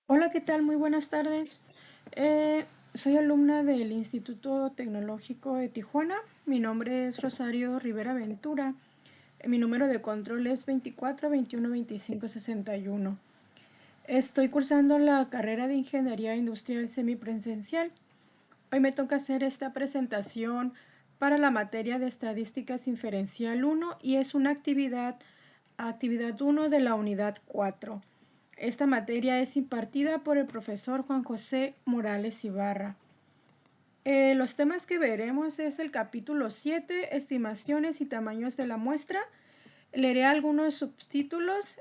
Hola, ¿qué tal? Muy buenas tardes. Soy alumna del Instituto Tecnológico de Tijuana. Mi nombre es Rosario Rivera Ventura. Mi número de control es 24 21 25 61. Estoy cursando la carrera de Ingeniería Industrial Semipresencial. Hoy me toca hacer esta presentación para la materia de Estadísticas Inferencial 1 y es una actividad 1 de la unidad 4. Esta materia es impartida por el profesor Juan José Morales Ibarra. Los temas que veremos es el capítulo 7, estimaciones y tamaños de la muestra. Leeré algunos subtemas.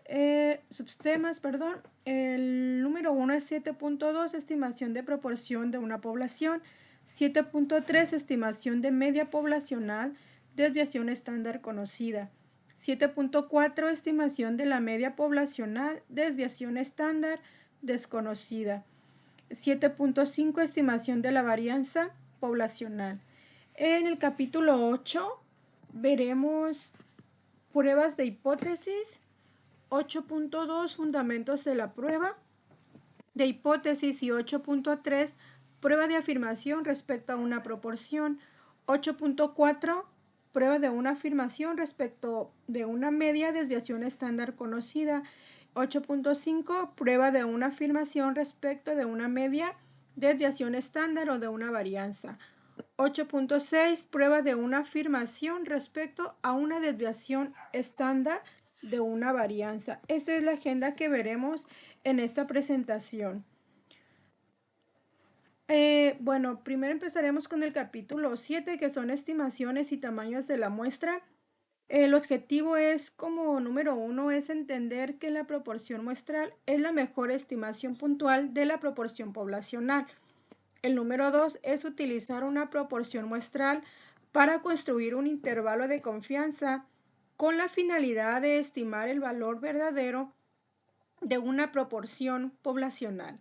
El número 1 es 7.2, estimación de proporción de una población. 7.3, estimación de media poblacional, desviación estándar conocida. 7.4, estimación de la media poblacional, desviación estándar desconocida. 7.5, estimación de la varianza poblacional. En el capítulo 8 veremos pruebas de hipótesis. 8.2, fundamentos de la prueba de hipótesis, y 8.3, prueba de afirmación respecto a una proporción. 8.4, prueba de una afirmación respecto de una media desviación estándar conocida. 8.5, prueba de una afirmación respecto de una media desviación estándar o de una varianza. 8.6, prueba de una afirmación respecto a una desviación estándar de una varianza. Esta es la agenda que veremos en esta presentación. Bueno, primero empezaremos con el capítulo 7, que son estimaciones y tamaños de la muestra. El objetivo es, como número 1, es entender que la proporción muestral es la mejor estimación puntual de la proporción poblacional. El número 2 es utilizar una proporción muestral para construir un intervalo de confianza con la finalidad de estimar el valor verdadero de una proporción poblacional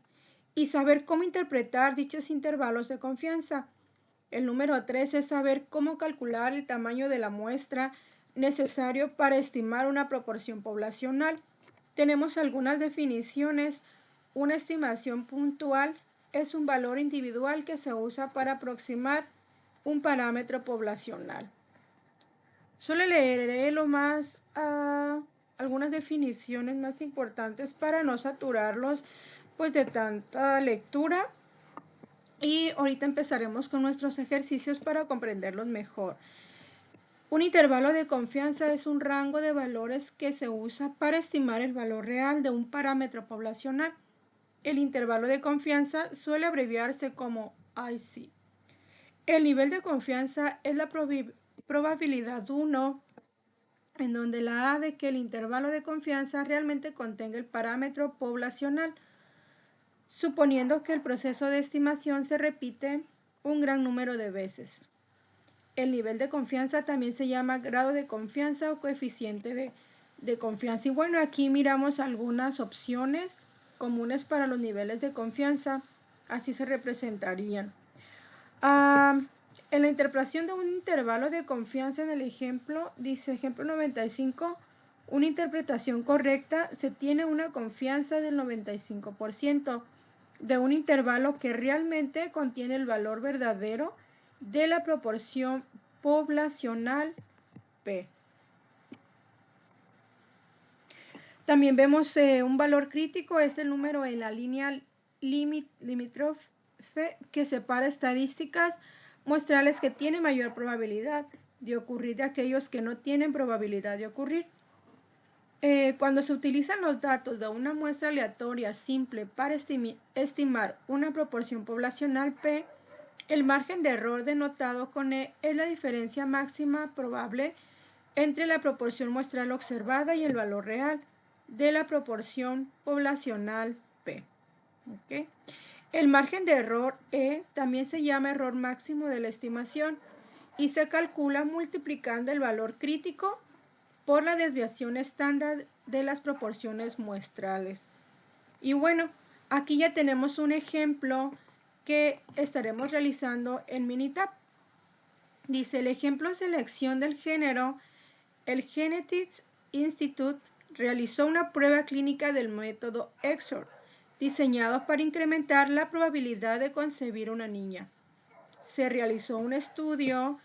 y saber cómo interpretar dichos intervalos de confianza. El número 3 es saber cómo calcular el tamaño de la muestra necesario para estimar una proporción poblacional. Tenemos algunas definiciones. Una estimación puntual es un valor individual que se usa para aproximar un parámetro poblacional. Solo leeré algunas definiciones más importantes para no saturarlos pues de tanta lectura. Y ahorita empezaremos con nuestros ejercicios para comprenderlos mejor. Un intervalo de confianza es un rango de valores que se usa para estimar el valor real de un parámetro poblacional. El intervalo de confianza suele abreviarse como IC. El nivel de confianza es la probabilidad 1, en donde la A de que el intervalo de confianza realmente contenga el parámetro poblacional, suponiendo que el proceso de estimación se repite un gran número de veces. El nivel de confianza también se llama grado de confianza o coeficiente de confianza. Y bueno, aquí miramos algunas opciones comunes para los niveles de confianza. Así se representarían. En la interpretación de un intervalo de confianza en el ejemplo, dice ejemplo 95, una interpretación correcta se tiene una confianza del 95% de un intervalo que realmente contiene el valor verdadero de la proporción poblacional P. También vemos un valor crítico, es el número en la línea limítrofe que separa estadísticas muestrales que tienen mayor probabilidad de ocurrir de aquellos que no tienen probabilidad de ocurrir. Cuando se utilizan los datos de una muestra aleatoria simple para estimar una proporción poblacional P, el margen de error denotado con E es la diferencia máxima probable entre la proporción muestral observada y el valor real de la proporción poblacional P. ¿Okay? El margen de error E también se llama error máximo de la estimación y se calcula multiplicando el valor crítico por la desviación estándar de las proporciones muestrales. Y bueno, aquí ya tenemos un ejemplo que estaremos realizando en Minitab. Dice, el ejemplo selección del género. El Genetics Institute realizó una prueba clínica del método EXOR diseñado para incrementar la probabilidad de concebir una niña. Se realizó un estudio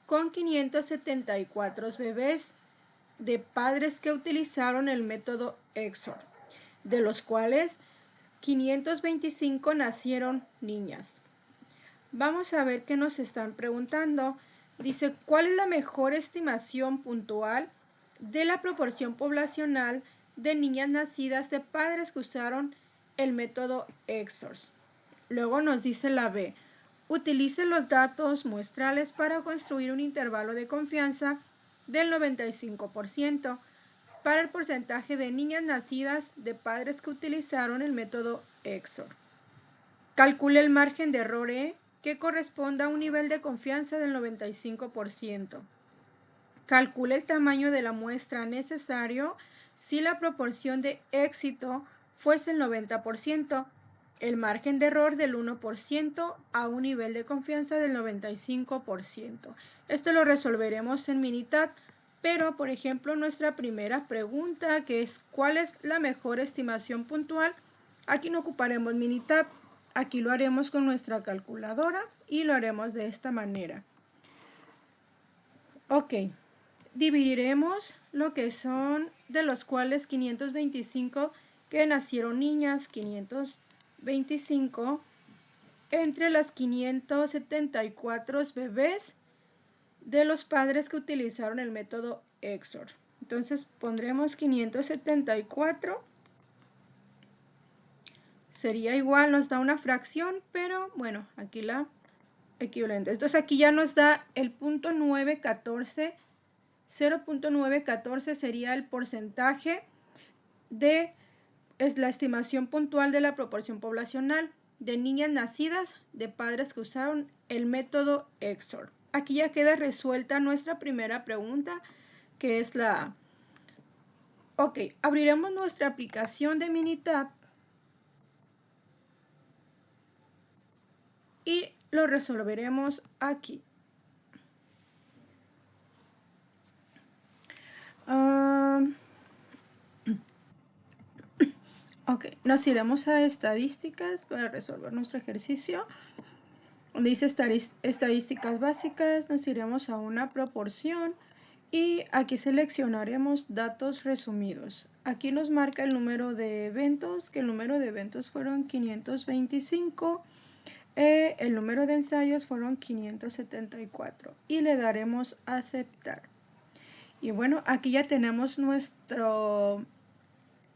con 574 bebés de padres que utilizaron el método EXOR, de los cuales 525 nacieron niñas. Vamos a ver qué nos están preguntando. Dice, ¿cuál es la mejor estimación puntual de la proporción poblacional de niñas nacidas de padres que usaron el método EXOR? Luego nos dice la B, utilice los datos muestrales para construir un intervalo de confianza del 95% para el porcentaje de niñas nacidas de padres que utilizaron el método EXOR. Calcule el margen de error E, que corresponda a un nivel de confianza del 95%. Calcule el tamaño de la muestra necesario si la proporción de éxito fuese el 90%, el margen de error del 1% a un nivel de confianza del 95%. Esto lo resolveremos en Minitab, pero por ejemplo nuestra primera pregunta, que es ¿cuál es la mejor estimación puntual? Aquí no ocuparemos Minitab. Aquí lo haremos con nuestra calculadora y lo haremos de esta manera. Ok, dividiremos lo que son de los cuales 525 que nacieron niñas, 525 entre las 574 bebés de los padres que utilizaron el método EXOR. Entonces pondremos 574. Sería igual, nos da una fracción, pero bueno, aquí la equivalente. Entonces aquí ya nos da el punto 914. 0.914 sería el porcentaje es la estimación puntual de la proporción poblacional de niñas nacidas de padres que usaron el método EXOR. Aquí ya queda resuelta nuestra primera pregunta, que es la A. Ok, abriremos nuestra aplicación de Minitab y lo resolveremos aquí. Ok, nos iremos a estadísticas para resolver nuestro ejercicio. Dice estadísticas básicas, nos iremos a una proporción y aquí seleccionaremos datos resumidos. Aquí nos marca el número de eventos, que el número de eventos fueron 525. El número de ensayos fueron 574 y le daremos a aceptar. Y bueno, aquí ya tenemos nuestras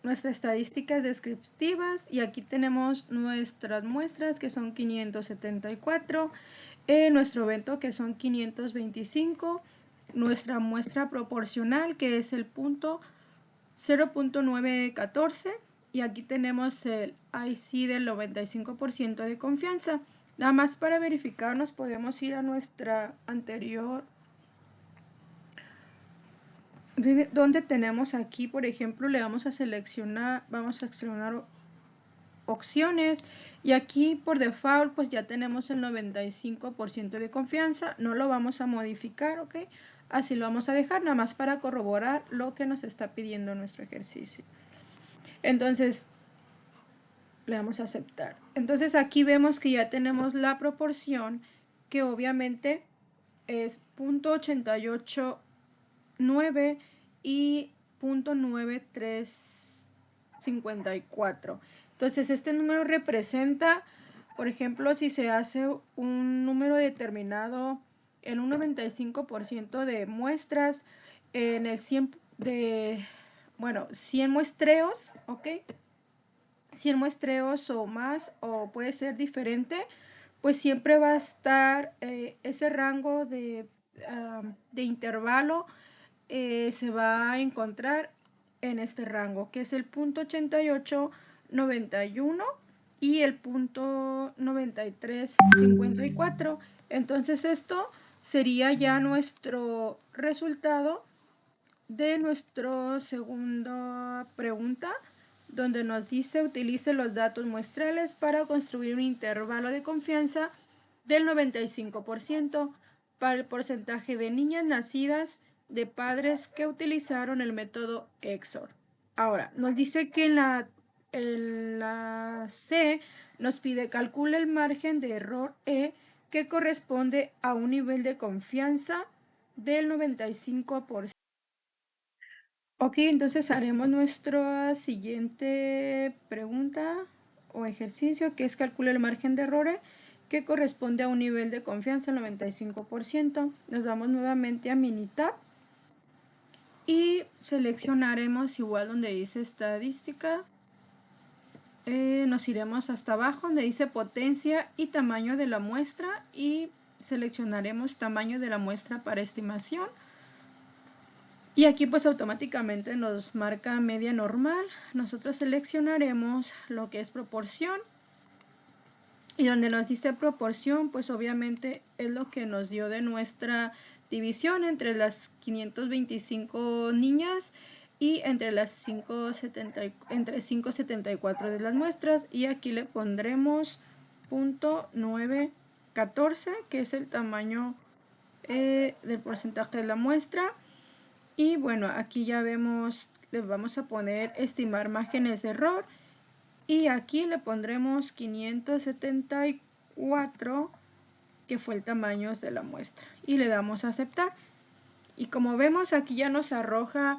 estadísticas descriptivas y aquí tenemos nuestras muestras que son 574, nuestro evento que son 525, nuestra muestra proporcional que es el punto 0.914 y aquí tenemos el IC del 95% de confianza. Nada más para verificar nos podemos ir a nuestra anterior, donde tenemos aquí, por ejemplo, le vamos a seleccionar opciones y aquí por default pues ya tenemos el 95% de confianza, no lo vamos a modificar, ok, así lo vamos a dejar nada más para corroborar lo que nos está pidiendo nuestro ejercicio. Entonces le damos a aceptar. Entonces aquí vemos que ya tenemos la proporción que obviamente es 0.889 y 0.9354. Entonces este número representa, por ejemplo, si se hace un número determinado en un 95% de muestras, en el 100 100 muestreos, ¿ok? 100 muestreos o más, o puede ser diferente, pues siempre va a estar ese rango de intervalo, se va a encontrar en este rango, que es el punto 8891 y el punto 9354. Entonces esto sería ya nuestro resultado de nuestra segunda pregunta, donde nos dice utilice los datos muestrales para construir un intervalo de confianza del 95% para el porcentaje de niñas nacidas de padres que utilizaron el método EXOR. Ahora, nos dice que en la C nos pide calcula el margen de error E que corresponde a un nivel de confianza del 95%. Ok, entonces haremos nuestra siguiente pregunta o ejercicio, que es calcula el margen de error que corresponde a un nivel de confianza del 95%. Nos vamos nuevamente a Minitab y seleccionaremos igual donde dice estadística. Nos iremos hasta abajo donde dice potencia y tamaño de la muestra y seleccionaremos tamaño de la muestra para estimación. Y aquí pues automáticamente nos marca media normal. Nosotros seleccionaremos lo que es proporción. Y donde nos dice proporción, pues obviamente es lo que nos dio de nuestra división entre las 525 niñas y entre las 574 de las muestras. Y aquí le pondremos .914, que es el tamaño del porcentaje de la muestra. Y bueno, aquí ya vemos, le vamos a poner estimar márgenes de error y aquí le pondremos 574, que fue el tamaño de la muestra, y le damos a aceptar. Y como vemos, aquí ya nos arroja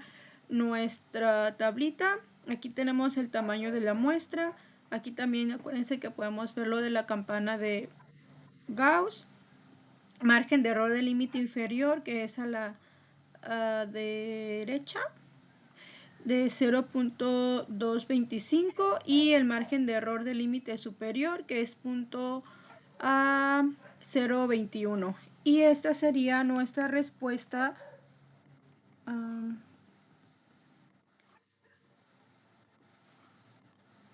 nuestra tablita. Aquí tenemos el tamaño de la muestra. Aquí también acuérdense que podemos ver lo de la campana de Gauss, margen de error del límite inferior, que es a la derecha, de 0.225, y el margen de error del límite superior, que es 0.21. Y esta sería nuestra respuesta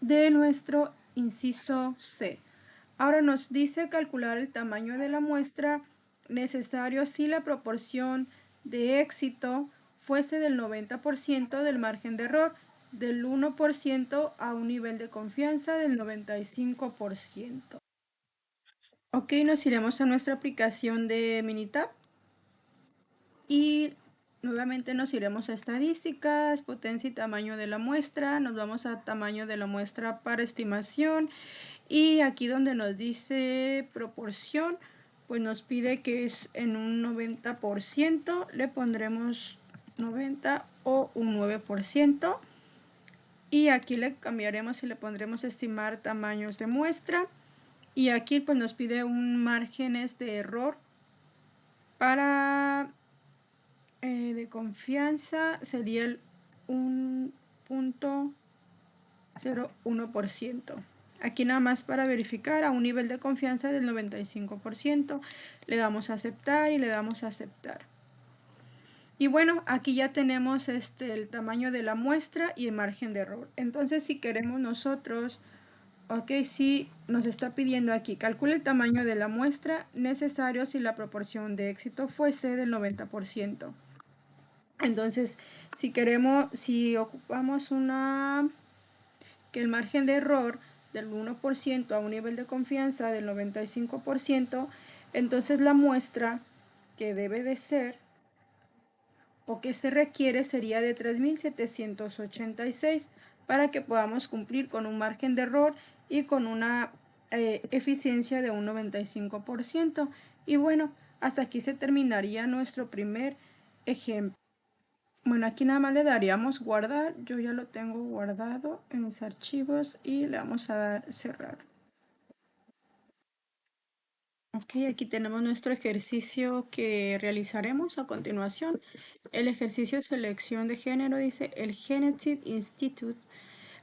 de nuestro inciso C. Ahora nos dice calcular el tamaño de la muestra necesario si la proporción de éxito fuese del 90% del margen de error, del 1% a un nivel de confianza del 95%. Ok, nos iremos a nuestra aplicación de Minitab y nuevamente nos iremos a estadísticas, potencia y tamaño de la muestra. Nos vamos a tamaño de la muestra para estimación y aquí donde nos dice proporción, pues nos pide que es en un 90%, le pondremos 90 o un 9%. Y aquí le cambiaremos y le pondremos estimar tamaños de muestra. Y aquí pues nos pide un márgenes de error para de confianza, sería el 1.01%. Aquí nada más para verificar a un nivel de confianza del 95%. Le damos a aceptar y le damos a aceptar. Y bueno, aquí ya tenemos el tamaño de la muestra y el margen de error. Entonces, si queremos nosotros, ok, sí, nos está pidiendo aquí, calcula el tamaño de la muestra necesario si la proporción de éxito fuese del 90%. Entonces, si ocupamos que el margen de error del 1% a un nivel de confianza del 95%, entonces la muestra que debe de ser o que se requiere sería de 3.786 para que podamos cumplir con un margen de error y con una eficiencia de un 95%. Y bueno, hasta aquí se terminaría nuestro primer ejemplo. Bueno, aquí nada más le daríamos guardar. Yo ya lo tengo guardado en mis archivos y le vamos a dar cerrar. Ok, aquí tenemos nuestro ejercicio que realizaremos a continuación. El ejercicio de selección de género dice, el Genetic Institute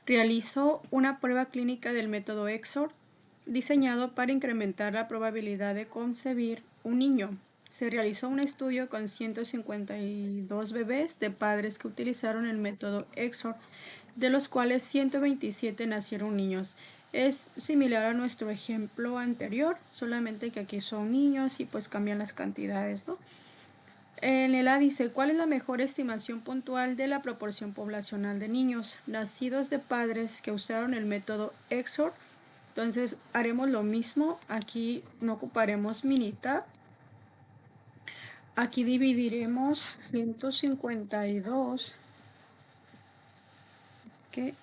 realizó una prueba clínica del método EXOR diseñado para incrementar la probabilidad de concebir un niño. Se realizó un estudio con 152 bebés de padres que utilizaron el método EXOR, de los cuales 127 nacieron niños. Es similar a nuestro ejemplo anterior, solamente que aquí son niños y pues cambian las cantidades, ¿no? En el A dice, ¿cuál es la mejor estimación puntual de la proporción poblacional de niños nacidos de padres que usaron el método EXOR? Entonces haremos lo mismo, aquí no ocuparemos Minitab. Aquí dividiremos 152, ¿okay?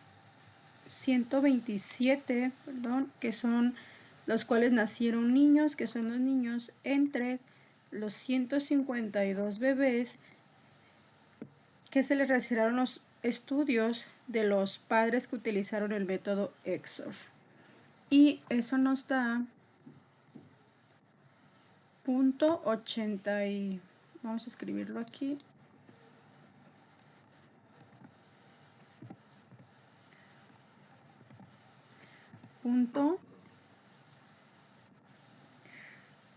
127, perdón, que son los cuales nacieron niños, que son los niños entre los 152 bebés que se les realizaron los estudios de los padres que utilizaron el método EXOR. Y eso nos da punto 80 y vamos a escribirlo aquí. Punto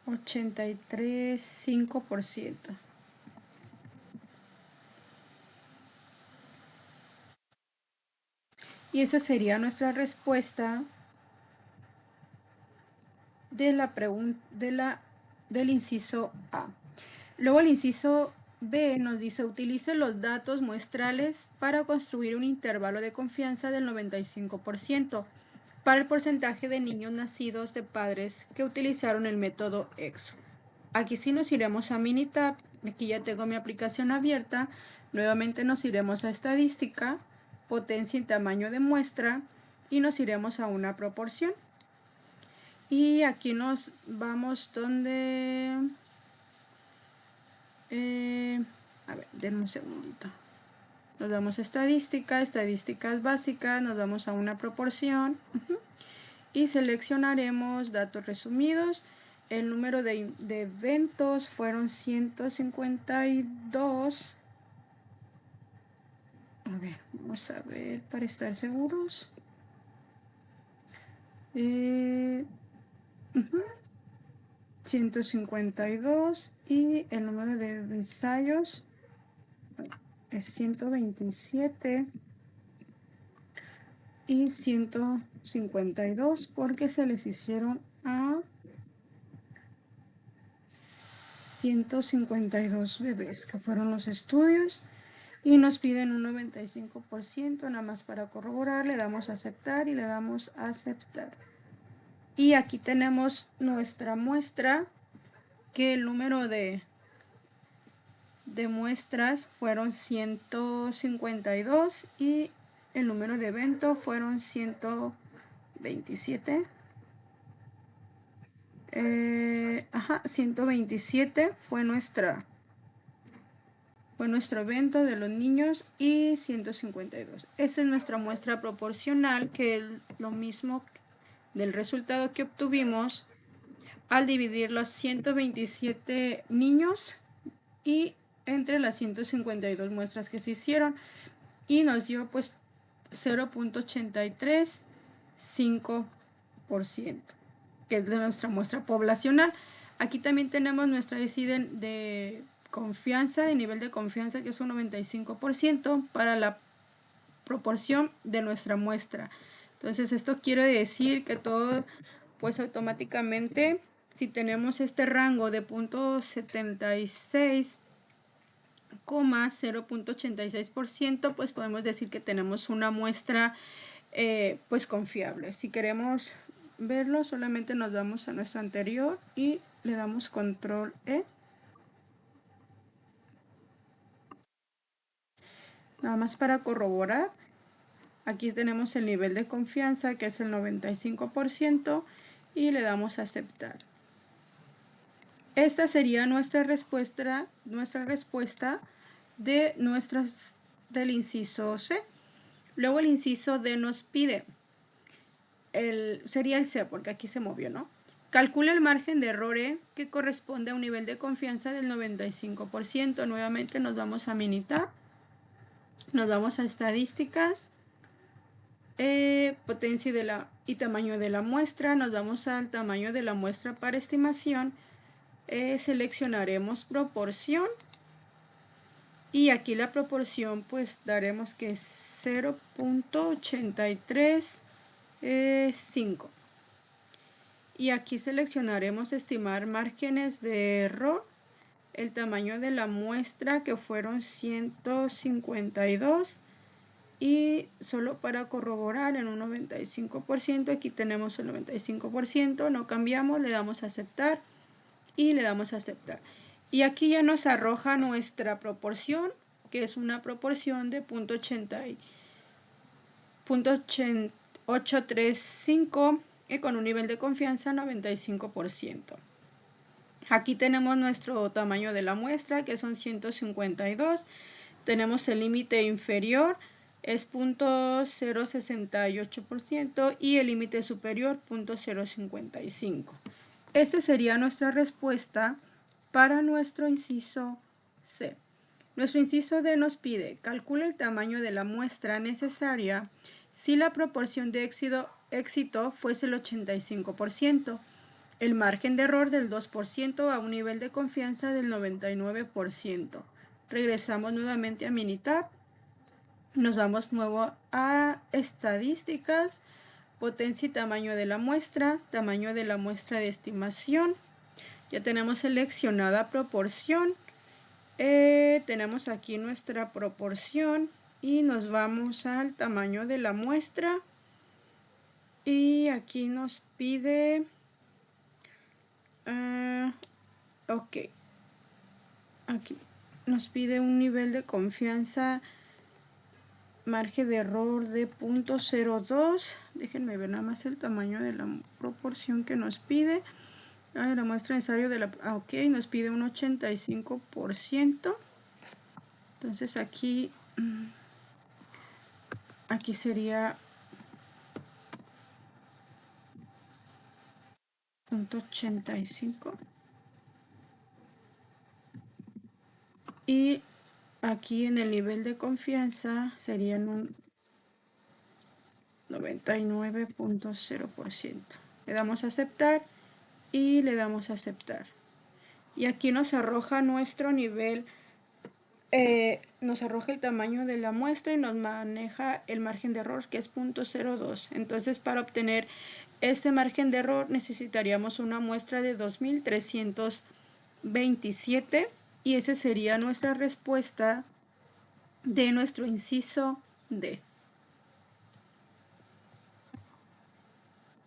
83,5%. Y esa sería nuestra respuesta de la pregunta del inciso A. Luego el inciso B nos dice: utilice los datos muestrales para construir un intervalo de confianza del 95% para el porcentaje de niños nacidos de padres que utilizaron el método EXO. Aquí sí nos iremos a Minitab. Aquí ya tengo mi aplicación abierta. Nuevamente nos iremos a estadística, potencia y tamaño de muestra y nos iremos a una proporción. Y aquí nos vamos donde... a ver, denme un segundito. Nos vamos a estadística, estadísticas básicas, nos vamos a una proporción y seleccionaremos datos resumidos. El número de eventos fueron 152. A ver, vamos a ver para estar seguros. 152 y el número de ensayos es 127 y 152 porque se les hicieron a 152 bebés que fueron los estudios y nos piden un 95%. Nada más para corroborar le damos a aceptar y le damos a aceptar. Y aquí tenemos nuestra muestra, que el número de muestras fueron 152 y el número de eventos fueron 127. 127 fue nuestro evento de los niños y 152. Esta es nuestra muestra proporcional, que es lo mismo del resultado que obtuvimos al dividir los 127 niños y entre las 152 muestras que se hicieron, y nos dio pues 0.835%, que es de nuestra muestra poblacional. Aquí también tenemos nuestra decide de confianza, de nivel de confianza, que es un 95% para la proporción de nuestra muestra. Entonces esto quiere decir que todo, pues automáticamente, si tenemos este rango de 0.86%, pues podemos decir que tenemos una muestra pues confiable. Si queremos verlo, solamente nos vamos a nuestro anterior y le damos control E. Nada más para corroborar. Aquí tenemos el nivel de confianza, que es el 95%, y le damos a aceptar. Esta sería nuestra respuesta del inciso C. Luego el inciso D nos pide, sería el C, porque aquí se movió, ¿no? Calcula el margen de error que corresponde a un nivel de confianza del 95%. Nuevamente nos vamos a Minitab, nos vamos a estadísticas, potencia y tamaño de la muestra, nos vamos al tamaño de la muestra para estimación, seleccionaremos proporción y aquí la proporción pues daremos que es 0.835 y aquí seleccionaremos estimar márgenes de error, el tamaño de la muestra que fueron 152 y solo para corroborar en un 95%, aquí tenemos el 95%, no cambiamos, le damos a aceptar y le damos a aceptar. Y aquí ya nos arroja nuestra proporción, que es una proporción de .835 y con un nivel de confianza 95%. Aquí tenemos nuestro tamaño de la muestra, que son 152. Tenemos el límite inferior, es 0.068% y el límite superior 0.055. Esta sería nuestra respuesta para nuestro inciso C. Nuestro inciso D nos pide, calcula el tamaño de la muestra necesaria si la proporción de éxito fuese el 85%, el margen de error del 2% a un nivel de confianza del 99%. Regresamos nuevamente a Minitab. Nos vamos nuevo a estadísticas, potencia y tamaño de la muestra de estimación. Ya tenemos seleccionada proporción. Tenemos aquí nuestra proporción y nos vamos al tamaño de la muestra. Y aquí nos pide... ok. Aquí nos pide un nivel de confianza, margen de error de 0.02. Déjenme ver nada más el tamaño de la proporción que nos pide. La muestra necesaria de la... ok, nos pide un 85%. Entonces aquí sería 0.85. Y aquí en el nivel de confianza serían un 99.0%. Le damos a aceptar y le damos a aceptar. Y aquí nos arroja nuestro nivel, nos arroja el tamaño de la muestra y nos maneja el margen de error, que es 0.02. Entonces, para obtener este margen de error necesitaríamos una muestra de 2327 y esa sería nuestra respuesta de nuestro inciso D.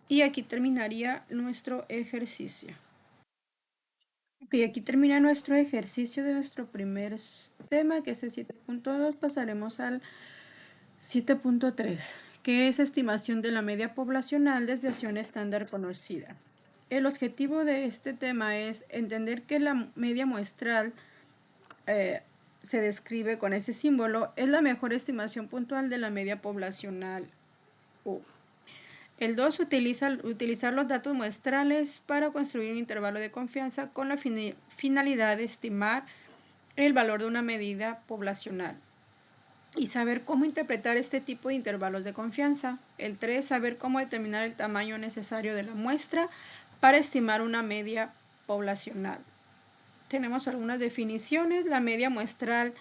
Y aquí terminaría nuestro ejercicio. Ok, aquí termina nuestro ejercicio de nuestro primer tema, que es el 7.2. Pasaremos al 7.3, que es estimación de la media poblacional, desviación estándar conocida. El objetivo de este tema es entender que la media muestral se describe con ese símbolo, es la mejor estimación puntual de la media poblacional U. El 2, utilizar los datos muestrales para construir un intervalo de confianza con la finalidad de estimar el valor de una medida poblacional y saber cómo interpretar este tipo de intervalos de confianza. El 3, saber cómo determinar el tamaño necesario de la muestra para estimar una media poblacional. Tenemos algunas definiciones. La media muestral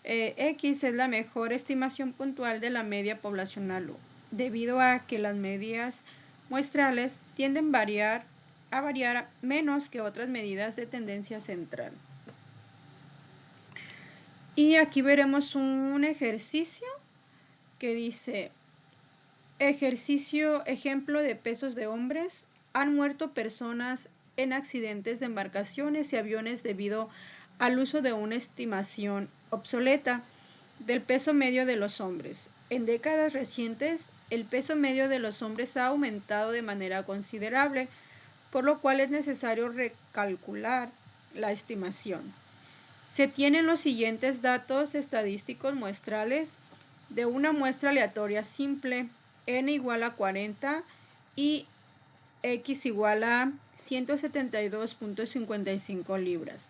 X es la mejor estimación puntual de la media poblacional U, debido a que las medias muestrales tienden a variar menos que otras medidas de tendencia central. Y aquí veremos un ejercicio que dice, ejemplo de pesos de hombres. Han muerto personas en accidentes de embarcaciones y aviones debido al uso de una estimación obsoleta del peso medio de los hombres. En décadas recientes, el peso medio de los hombres ha aumentado de manera considerable, por lo cual es necesario recalcular la estimación. Se tienen los siguientes datos estadísticos muestrales de una muestra aleatoria simple, n igual a 40 y x igual a 172.55 libras.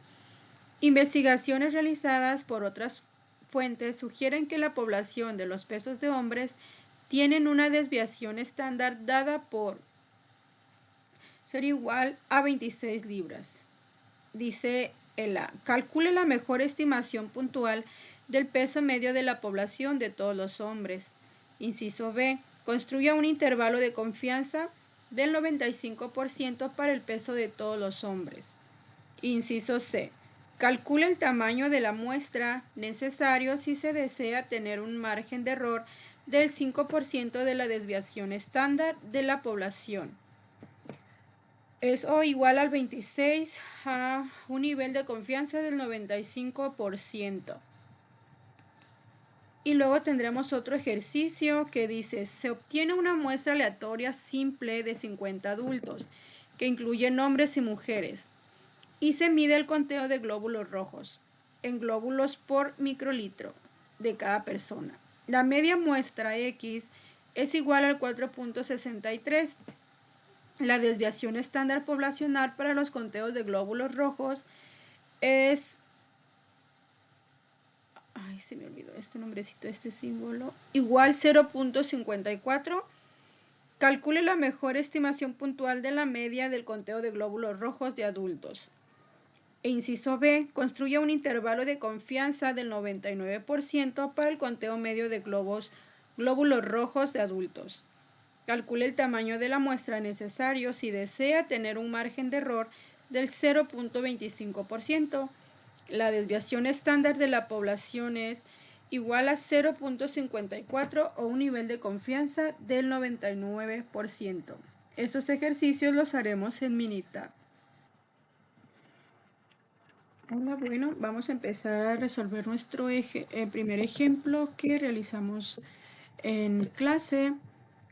Investigaciones realizadas por otras fuentes sugieren que la población de los pesos de hombres tienen una desviación estándar dada por ser igual a 26 libras. Dice el A, calcule la mejor estimación puntual del peso medio de la población de todos los hombres. Inciso B, construya un intervalo de confianza del 95% para el peso de todos los hombres. Inciso C, calcule el tamaño de la muestra necesario si se desea tener un margen de error del 5% de la desviación estándar de la población. Es O igual al 26 a un nivel de confianza del 95%. Y luego tendremos otro ejercicio que dice, se obtiene una muestra aleatoria simple de 50 adultos, que incluye hombres y mujeres, y se mide el conteo de glóbulos rojos en glóbulos por microlitro de cada persona. La media muestra X es igual al 4.63. La desviación estándar poblacional para los conteos de glóbulos rojos es, ay, se me olvidó este nombrecito, este símbolo, igual 0.54. Calcule la mejor estimación puntual de la media del conteo de glóbulos rojos de adultos. E inciso B, construya un intervalo de confianza del 99% para el conteo medio de glóbulos rojos de adultos. Calcule el tamaño de la muestra necesario si desea tener un margen de error del 0.25%. La desviación estándar de la población es igual a 0.54 o un nivel de confianza del 99%. Estos ejercicios los haremos en Minitab. Hola, bueno, vamos a empezar a resolver nuestro primer ejemplo que realizamos en clase.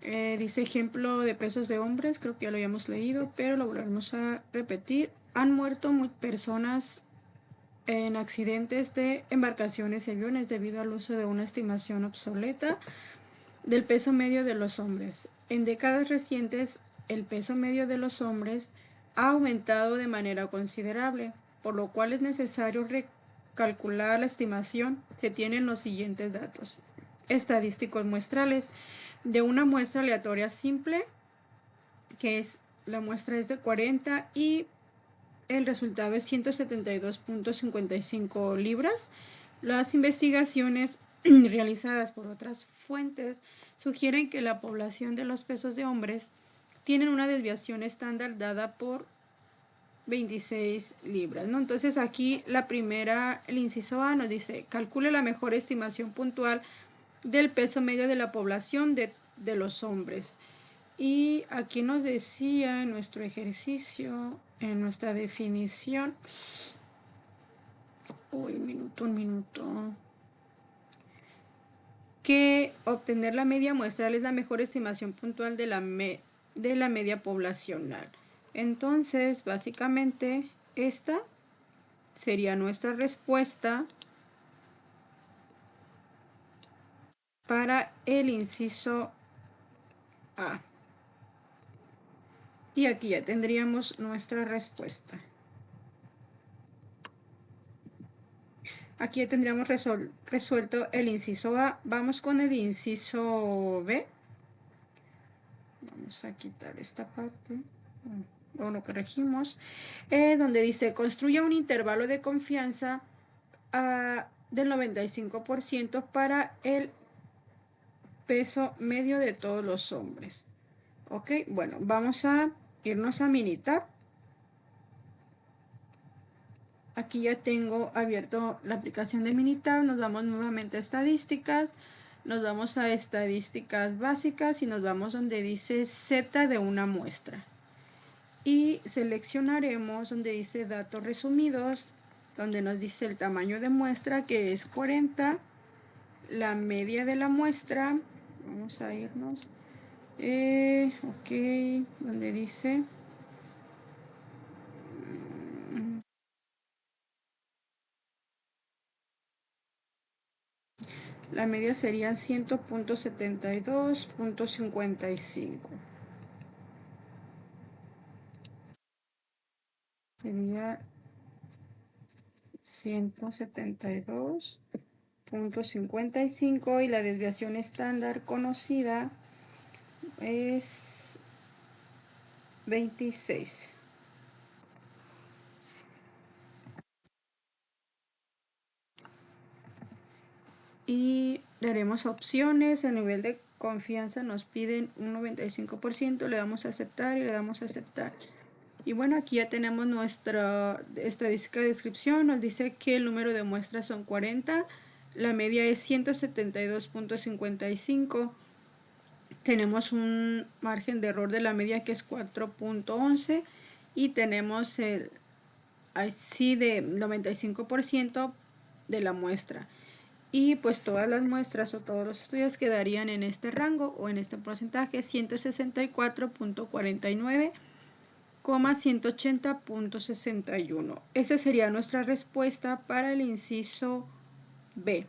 Dice ejemplo de pesos de hombres, creo que ya lo habíamos leído, pero lo volvemos a repetir. Han muerto personas en accidentes de embarcaciones y aviones debido al uso de una estimación obsoleta del peso medio de los hombres. En décadas recientes, el peso medio de los hombres ha aumentado de manera considerable, por lo cual es necesario recalcular la estimación. Se tienen los siguientes datos estadísticos muestrales de una muestra aleatoria simple, que es la muestra es de 40 y el resultado es 172.55 libras. Las investigaciones realizadas por otras fuentes sugieren que la población de los pesos de hombres tienen una desviación estándar dada por 26 libras, ¿no? Entonces aquí la primera, el inciso A nos dice, calcule la mejor estimación puntual del peso medio de la población de los hombres. Y aquí nos decía en nuestro ejercicio, en nuestra definición, un minuto, que obtener la media muestral es la mejor estimación puntual de la media poblacional. Entonces, básicamente, esta sería nuestra respuesta para el inciso A. Y aquí ya tendríamos nuestra respuesta. Aquí ya tendríamos resuelto el inciso A. Vamos con el inciso B. Vamos a quitar esta parte. O lo corregimos. Donde dice, construya un intervalo de confianza del 95% para el peso medio de todos los hombres. Ok, bueno, vamos a irnos a Minitab. Aquí ya tengo abierto la aplicación de Minitab. Nos vamos nuevamente a estadísticas. Nos vamos a estadísticas básicas y nos vamos donde dice Z de una muestra. Y seleccionaremos donde dice datos resumidos, donde nos dice el tamaño de muestra que es 40, la media de la muestra. Vamos a irnos. Ok, donde dice... La media sería 100.72.55. Sería 172.55 y la desviación estándar conocida es 26. Y le haremos opciones. A nivel de confianza nos piden un 95%, le damos a aceptar y le damos a aceptar. Y bueno, aquí ya tenemos nuestra estadística de descripción. Nos dice que el número de muestras son 40, la media es 172.55. Tenemos un margen de error de la media que es 4.11 y tenemos así de 95% de la muestra. y pues todas las muestras o todos los estudios quedarían en este rango o en este porcentaje 164.49,180.61. Esa sería nuestra respuesta para el inciso B.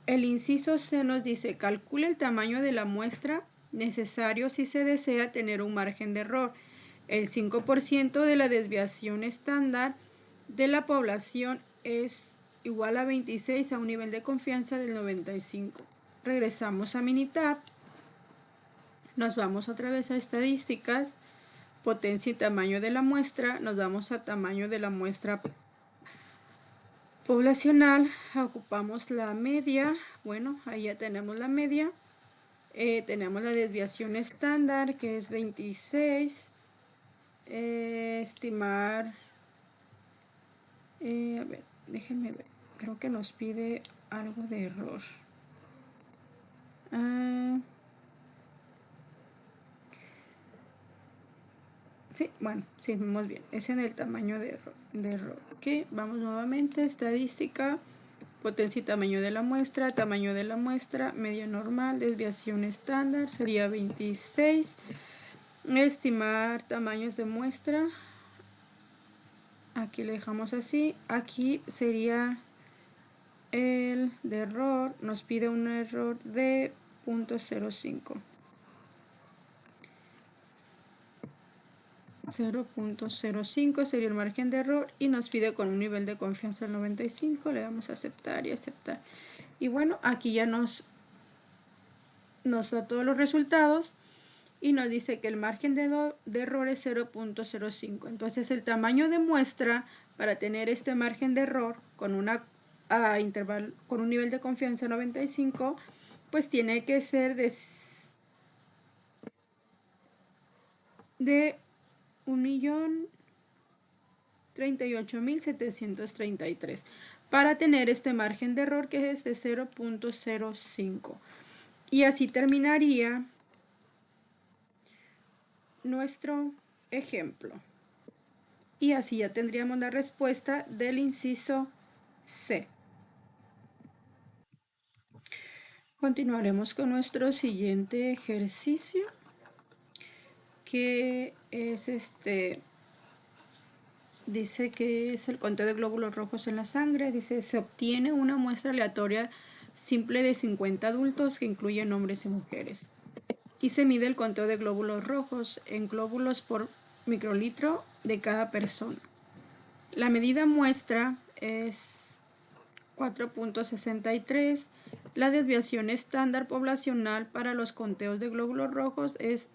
El inciso C nos dice, calcule el tamaño de la muestra necesario si se desea tener un margen de error. El 5% de la desviación estándar de la población es igual a 26 a un nivel de confianza del 95. Regresamos a Minitab. Nos vamos otra vez a estadísticas, potencia y tamaño de la muestra. Nos vamos a tamaño de la muestra poblacional, ocupamos la media. Bueno, ahí ya tenemos la media. Tenemos la desviación estándar, que es 26. Estimar, a ver, déjenme ver, creo que nos pide algo de error. Sí, bueno, sí, vamos bien, es en el tamaño de error. Ok, vamos nuevamente, estadística, potencia y tamaño de la muestra, media normal, desviación estándar, sería 26. Estimar tamaños de muestra, aquí le dejamos así. Aquí sería el de error, nos pide un error de 0.05. 0.05 sería el margen de error y nos pide con un nivel de confianza del 95. Le damos a aceptar y aceptar. Y bueno, aquí ya nos da todos los resultados y nos dice que el margen de error es 0.05. Entonces el tamaño de muestra para tener este margen de error con intervalo, con un nivel de confianza 95, pues tiene que ser de 1.038.733 para tener este margen de error que es de 0.05. Y así terminaría nuestro ejemplo. Y así ya tendríamos la respuesta del inciso C. Continuaremos con nuestro siguiente ejercicio, que es dice que es el conteo de glóbulos rojos en la sangre. Dice, se obtiene una muestra aleatoria simple de 50 adultos que incluyen hombres y mujeres. Y se mide el conteo de glóbulos rojos en glóbulos por microlitro de cada persona. La medida muestra es 4.63. La desviación estándar poblacional para los conteos de glóbulos rojos es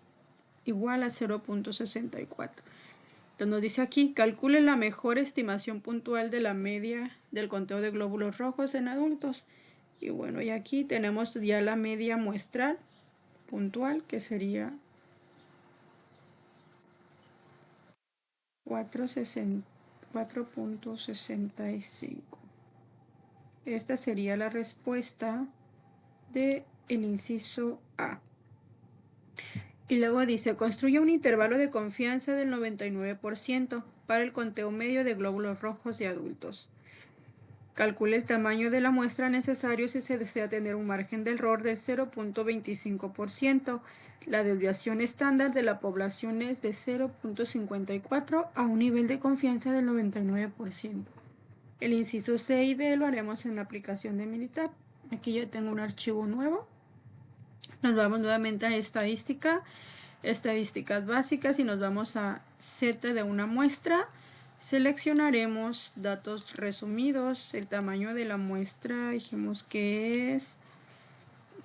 igual a 0.64. Entonces nos dice aquí, calcule la mejor estimación puntual de la media del conteo de glóbulos rojos en adultos. Y bueno, y aquí tenemos ya la media muestral puntual, que sería 4.65. Esta sería la respuesta del inciso A. Y luego dice, construye un intervalo de confianza del 99% para el conteo medio de glóbulos rojos de adultos. Calcule el tamaño de la muestra necesario si se desea tener un margen de error del 0.25%. La desviación estándar de la población es de 0.54 a un nivel de confianza del 99%. El inciso C y D lo haremos en la aplicación de Minitab. Aquí ya tengo un archivo nuevo. Nos vamos nuevamente a estadísticas básicas y nos vamos a Z de una muestra. Seleccionaremos datos resumidos. El tamaño de la muestra dijimos que es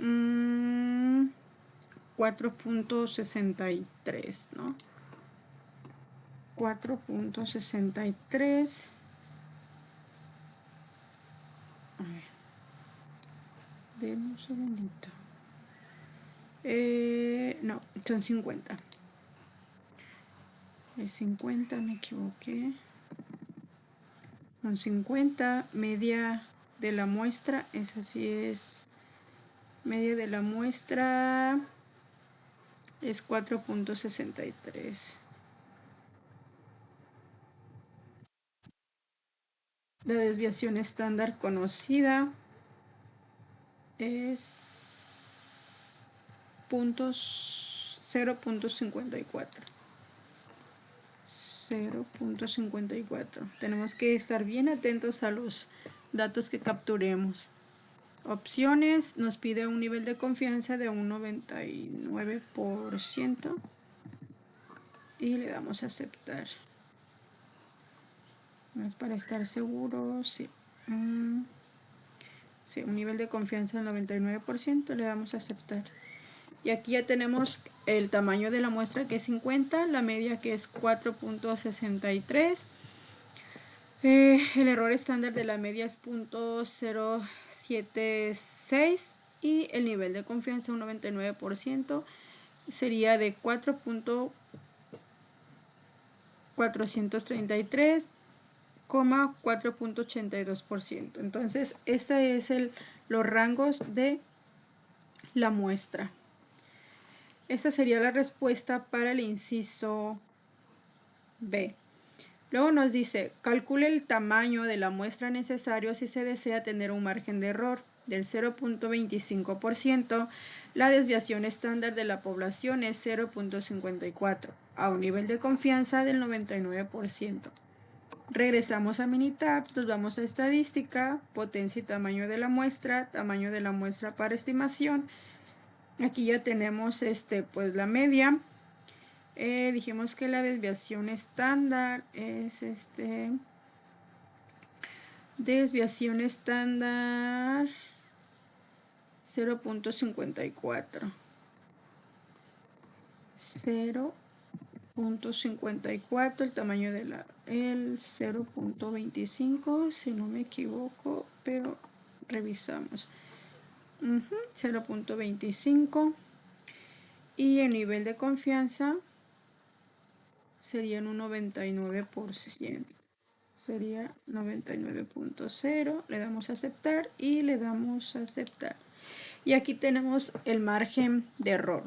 4.63, ¿no? 4.63. A ver, denme un segundito. No, son 50. Es 50, me equivoqué. Son 50, media de la muestra, esa sí es. Media de la muestra es 4.63. La desviación estándar conocida es 0.54. 0.54. Tenemos que estar bien atentos a los datos que capturemos. Opciones, nos pide un nivel de confianza de un 99% y le damos a aceptar. Es para estar seguros. Sí. Sí, un nivel de confianza del 99%, le damos a aceptar. Y aquí ya tenemos el tamaño de la muestra, que es 50, la media, que es 4.63. El error estándar de la media es 0.076 y el nivel de confianza, un 99%, sería de 4.433, 4.82%. Entonces, este es los rangos de la muestra. Esta sería la respuesta para el inciso B. Luego nos dice, calcule el tamaño de la muestra necesario si se desea tener un margen de error del 0.25%. La desviación estándar de la población es 0.54, a un nivel de confianza del 99%. Regresamos a Minitab, nos vamos a estadística, potencia y tamaño de la muestra para estimación. Aquí ya tenemos pues la media. Dijimos que la desviación estándar es desviación estándar 0.54. 0.54, el tamaño de el 0.25, si no me equivoco, pero revisamos. 0.25 y el nivel de confianza sería en un 99%. Sería 99.0. Le damos a aceptar y le damos a aceptar. Y aquí tenemos el margen de error.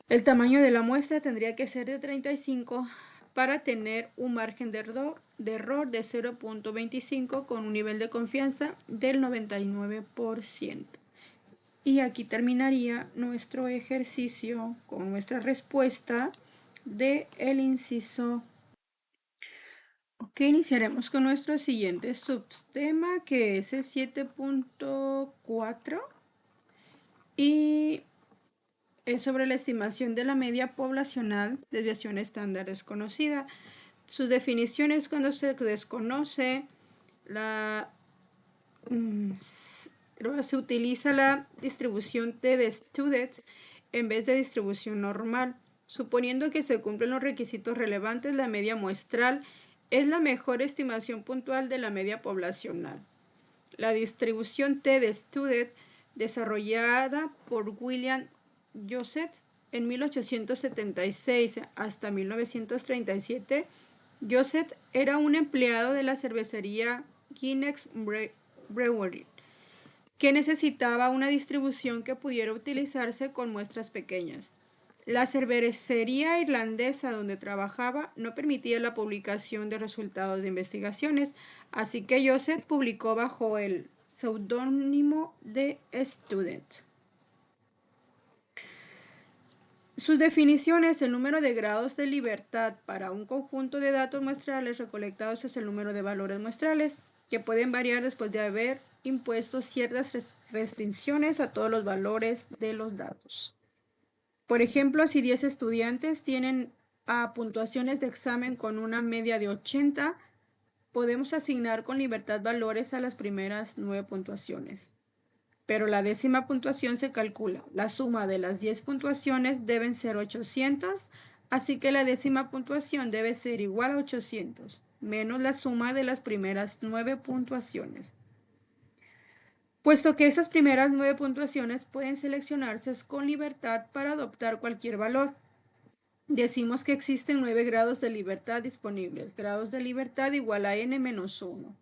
El tamaño de la muestra tendría que ser de 35 para tener un margen de error de 0.25 con un nivel de confianza del 99%. Y aquí terminaría nuestro ejercicio con nuestra respuesta del inciso. Ok, iniciaremos con nuestro siguiente subtema, que es el 7.4 y es sobre la estimación de la media poblacional, desviación estándar desconocida. Sus definiciones: cuando se desconoce se utiliza la distribución T-de-Student en vez de distribución normal. Suponiendo que se cumplen los requisitos relevantes, la media muestral es la mejor estimación puntual de la media poblacional. La distribución T-de-Student, desarrollada por William Joseph en 1876 hasta 1937, Joseph era un empleado de la cervecería Guinness Brewery, que necesitaba una distribución que pudiera utilizarse con muestras pequeñas. La cervecería irlandesa donde trabajaba no permitía la publicación de resultados de investigaciones, así que Joseph publicó bajo el seudónimo de Student. Sus definiciones: el número de grados de libertad para un conjunto de datos muestrales recolectados es el número de valores muestrales, que pueden variar después de haber impuesto ciertas restricciones a todos los valores de los datos. Por ejemplo, si 10 estudiantes tienen puntuaciones de examen con una media de 80, podemos asignar con libertad valores a las primeras 9 puntuaciones. Pero la décima puntuación se calcula. La suma de las 10 puntuaciones deben ser 800, así que la décima puntuación debe ser igual a 800, menos la suma de las primeras 9 puntuaciones. Puesto que esas primeras 9 puntuaciones pueden seleccionarse con libertad para adoptar cualquier valor, decimos que existen 9 grados de libertad disponibles. Grados de libertad igual a n-1.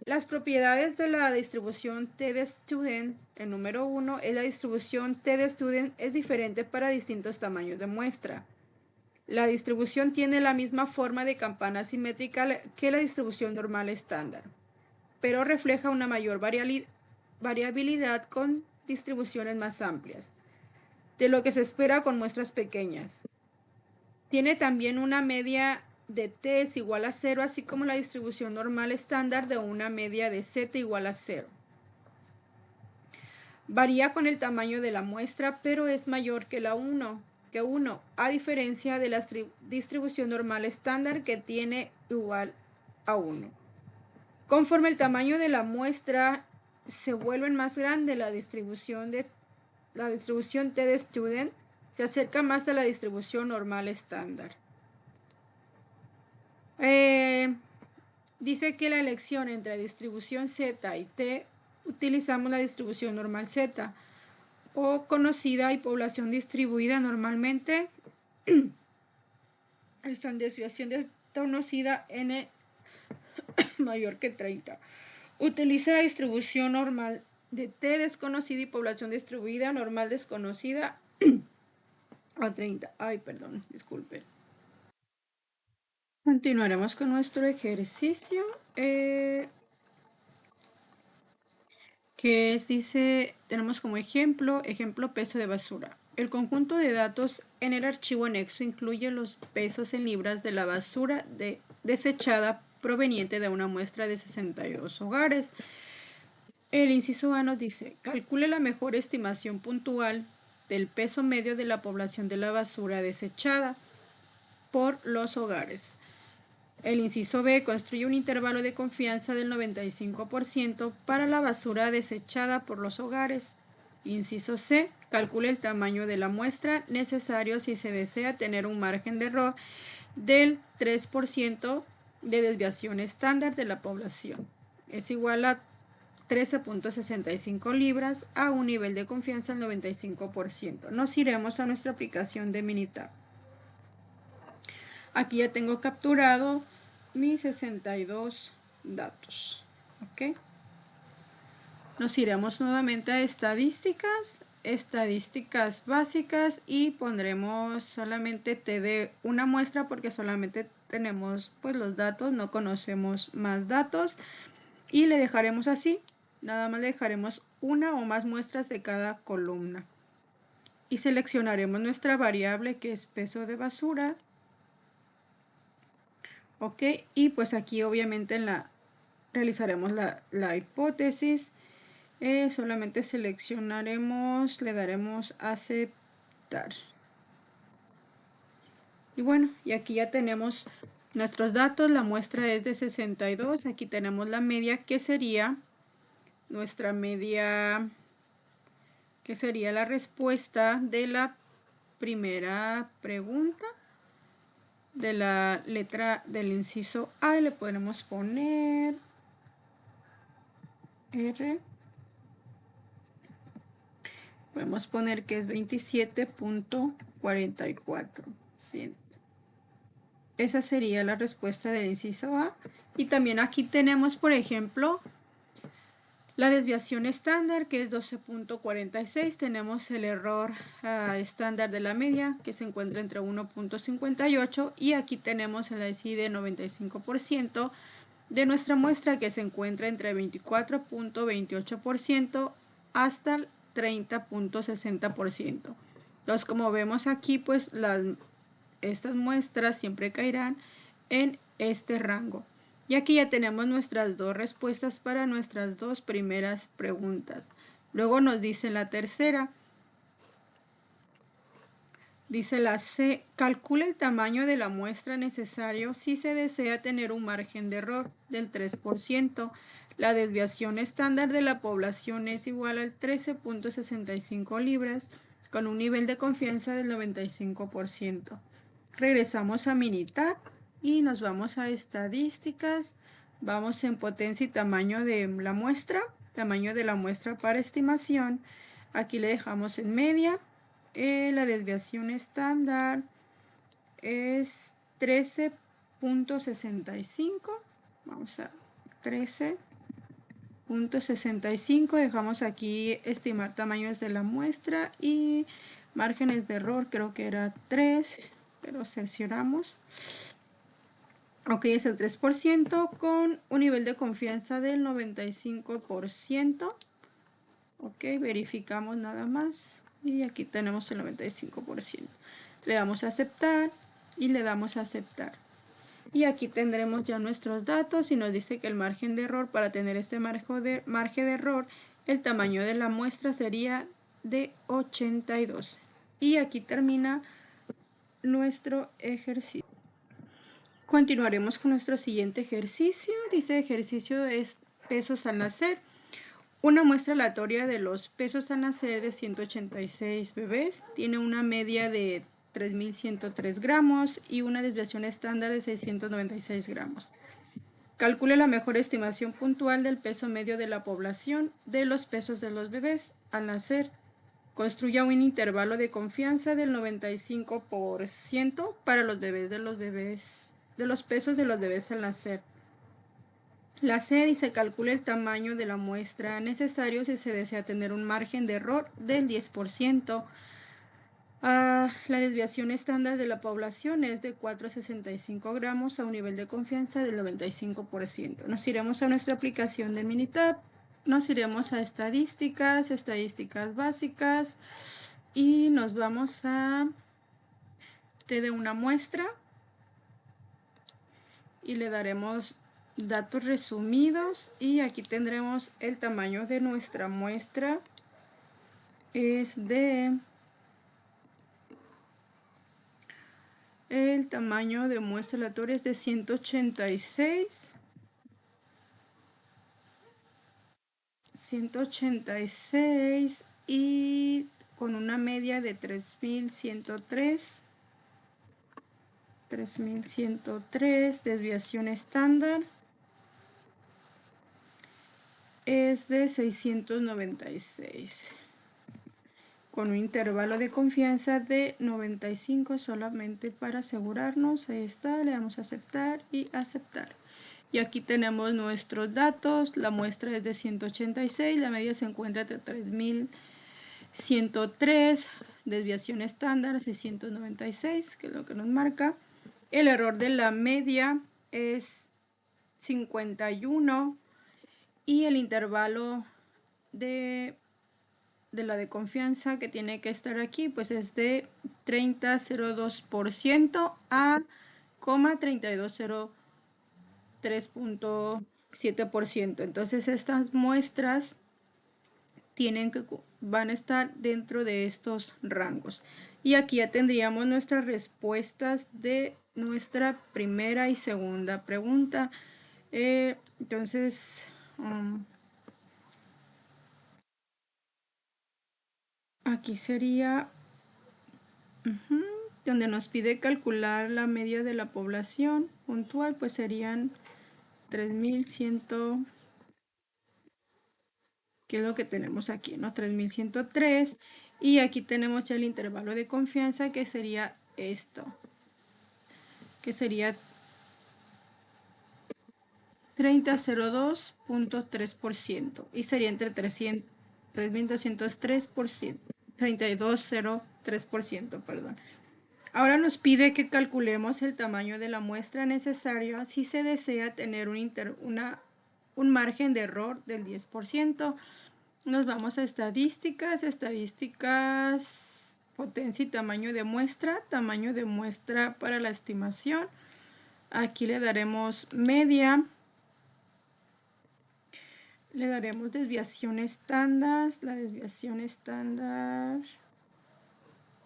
Las propiedades de la distribución T-de-Student, el número 1 es la distribución T-de-Student es diferente para distintos tamaños de muestra. La distribución tiene la misma forma de campana simétrica que la distribución normal estándar, pero refleja una mayor variabilidad con distribuciones más amplias de lo que se espera con muestras pequeñas. Tiene también una media de t es igual a 0, así como la distribución normal estándar de una media de z igual a 0. Varía con el tamaño de la muestra, pero es mayor que 1, a diferencia de la distribución normal estándar que tiene igual a 1. Conforme el tamaño de la muestra se vuelve más grande, la distribución t de student se acerca más a la distribución normal estándar. Dice que la elección entre distribución z y t, utilizamos la distribución normal z, o conocida y población distribuida normalmente, está en desviación desconocida n mayor que 30. Utiliza la distribución normal de t desconocida y población distribuida normal desconocida a 30. Ay, perdón, disculpen. Continuaremos con nuestro ejercicio, que es, dice, tenemos como ejemplo peso de basura. El conjunto de datos en el archivo anexo incluye los pesos en libras de la basura desechada proveniente de una muestra de 62 hogares. El inciso A nos dice, calcule la mejor estimación puntual del peso medio de la población de la basura desechada por los hogares. El inciso B construye un intervalo de confianza del 95% para la basura desechada por los hogares. Inciso C, calcule el tamaño de la muestra necesario si se desea tener un margen de error del 3% de desviación estándar de la población. Es igual a 13.65 libras a un nivel de confianza del 95%. Nos iremos a nuestra aplicación de Minitab. Aquí ya tengo capturado mis 62 datos. ¿Ok? Nos iremos nuevamente a estadísticas básicas y pondremos solamente t de una muestra porque solamente tenemos pues los datos, no conocemos más datos y le dejaremos así, nada más le dejaremos una o más muestras de cada columna y seleccionaremos nuestra variable que es peso de basura. Ok, y pues aquí obviamente realizaremos la hipótesis. Solamente seleccionaremos, le daremos aceptar. Y bueno, y aquí ya tenemos nuestros datos. La muestra es de 62. Aquí tenemos la media, que sería nuestra media, que sería la respuesta de la primera pregunta de la letra del inciso A, y le podemos poner R. Podemos poner que es 27.44%. Esa sería la respuesta del inciso A. Y también aquí tenemos, por ejemplo, la desviación estándar, que es 12.46. Tenemos el error estándar de la media, que se encuentra entre 1.58. Y aquí tenemos el IC de 95% de nuestra muestra, que se encuentra entre 24.28% hasta el 30.60%. Entonces, como vemos aquí, pues estas muestras siempre caerán en este rango. Y aquí ya tenemos nuestras dos respuestas para nuestras dos primeras preguntas. Luego nos dice la tercera. Dice la C, calcula el tamaño de la muestra necesario si se desea tener un margen de error del 3%. La desviación estándar de la población es igual al 13.65 libras con un nivel de confianza del 95%. Regresamos a Minitab y nos vamos a estadísticas. Vamos en potencia y tamaño de la muestra para estimación. Aquí le dejamos en media. La desviación estándar es 13.65. Vamos a 13.65. Dejamos aquí estimar tamaños de la muestra y márgenes de error, creo que era 3, pero cercioramos. Ok, es el 3% con un nivel de confianza del 95%. Ok, verificamos nada más. Y aquí tenemos el 95%. Le damos a aceptar y le damos a aceptar. Y aquí tendremos ya nuestros datos y nos dice que el margen de error, para tener este margen de error, el tamaño de la muestra sería de 82. Y aquí termina nuestro ejercicio. Continuaremos con nuestro siguiente ejercicio. Dice ejercicio es pesos al nacer. Una muestra aleatoria de los pesos al nacer de 186 bebés tiene una media de 3.103 gramos y una desviación estándar de 696 gramos. Calcule la mejor estimación puntual del peso medio de la población de los pesos de los bebés al nacer. Construya un intervalo de confianza del 95% para los pesos de los bebés al nacer. La C dice calcule el tamaño de la muestra necesario si se desea tener un margen de error del 10%. La desviación estándar de la población es de 4,65 gramos a un nivel de confianza del 95%. Nos iremos a nuestra aplicación de Minitab, nos iremos a estadísticas básicas y nos vamos a T de una muestra y le daremos datos resumidos y aquí tendremos el tamaño de nuestra muestra. El tamaño de muestra aleatoria es de 186 y con una media de 3.103, desviación estándar es de 696, con un intervalo de confianza de 95 solamente para asegurarnos. Ahí está, le damos a aceptar y aceptar. Y aquí tenemos nuestros datos. La muestra es de 186, la media se encuentra entre 3.103, desviación estándar 696, que es lo que nos marca. El error de la media es 51 y el intervalo de la de confianza que tiene que estar aquí pues es de 30,02% a 32,03.7%. Entonces estas muestras van a estar dentro de estos rangos. Y aquí ya tendríamos nuestras respuestas de nuestra primera y segunda pregunta. Entonces, aquí sería donde nos pide calcular la media de la población puntual, pues serían 3.100, que es lo que tenemos aquí, ¿no? 3.103. Y aquí tenemos ya el intervalo de confianza, que sería esto, que sería 30,02.3% y sería entre 3.203%, 32,03%, perdón. Ahora nos pide que calculemos el tamaño de la muestra necesaria si se desea tener un margen de error del 10%. Nos vamos a estadísticas, potencia y tamaño de muestra para la estimación. Aquí le daremos media, le daremos desviación estándar. La desviación estándar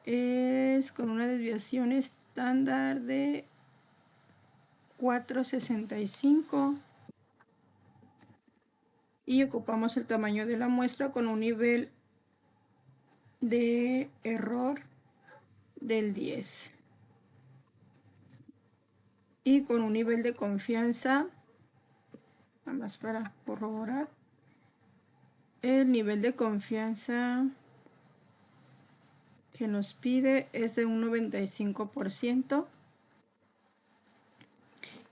es con una desviación estándar de 4,65 y ocupamos el tamaño de la muestra con un nivel de error del 10 y con un nivel de confianza, nada más para corroborar, el nivel de confianza que nos pide es de un 95%.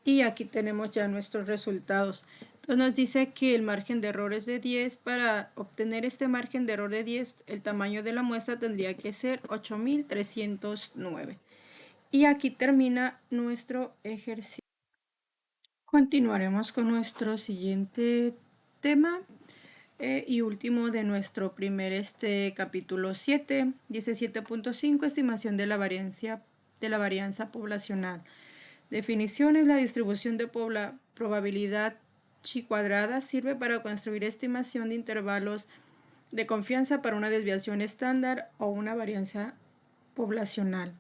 Y aquí tenemos ya nuestros resultados. Entonces nos dice que el margen de error es de 10. Para obtener este margen de error de 10, el tamaño de la muestra tendría que ser 8.309. Y aquí termina nuestro ejercicio. Continuaremos con nuestro siguiente tema y último de nuestro primer capítulo 7, 17.5, estimación de la varianza poblacional. Definiciones: la distribución de probabilidad chi cuadrada sirve para construir estimación de intervalos de confianza para una desviación estándar o una varianza poblacional.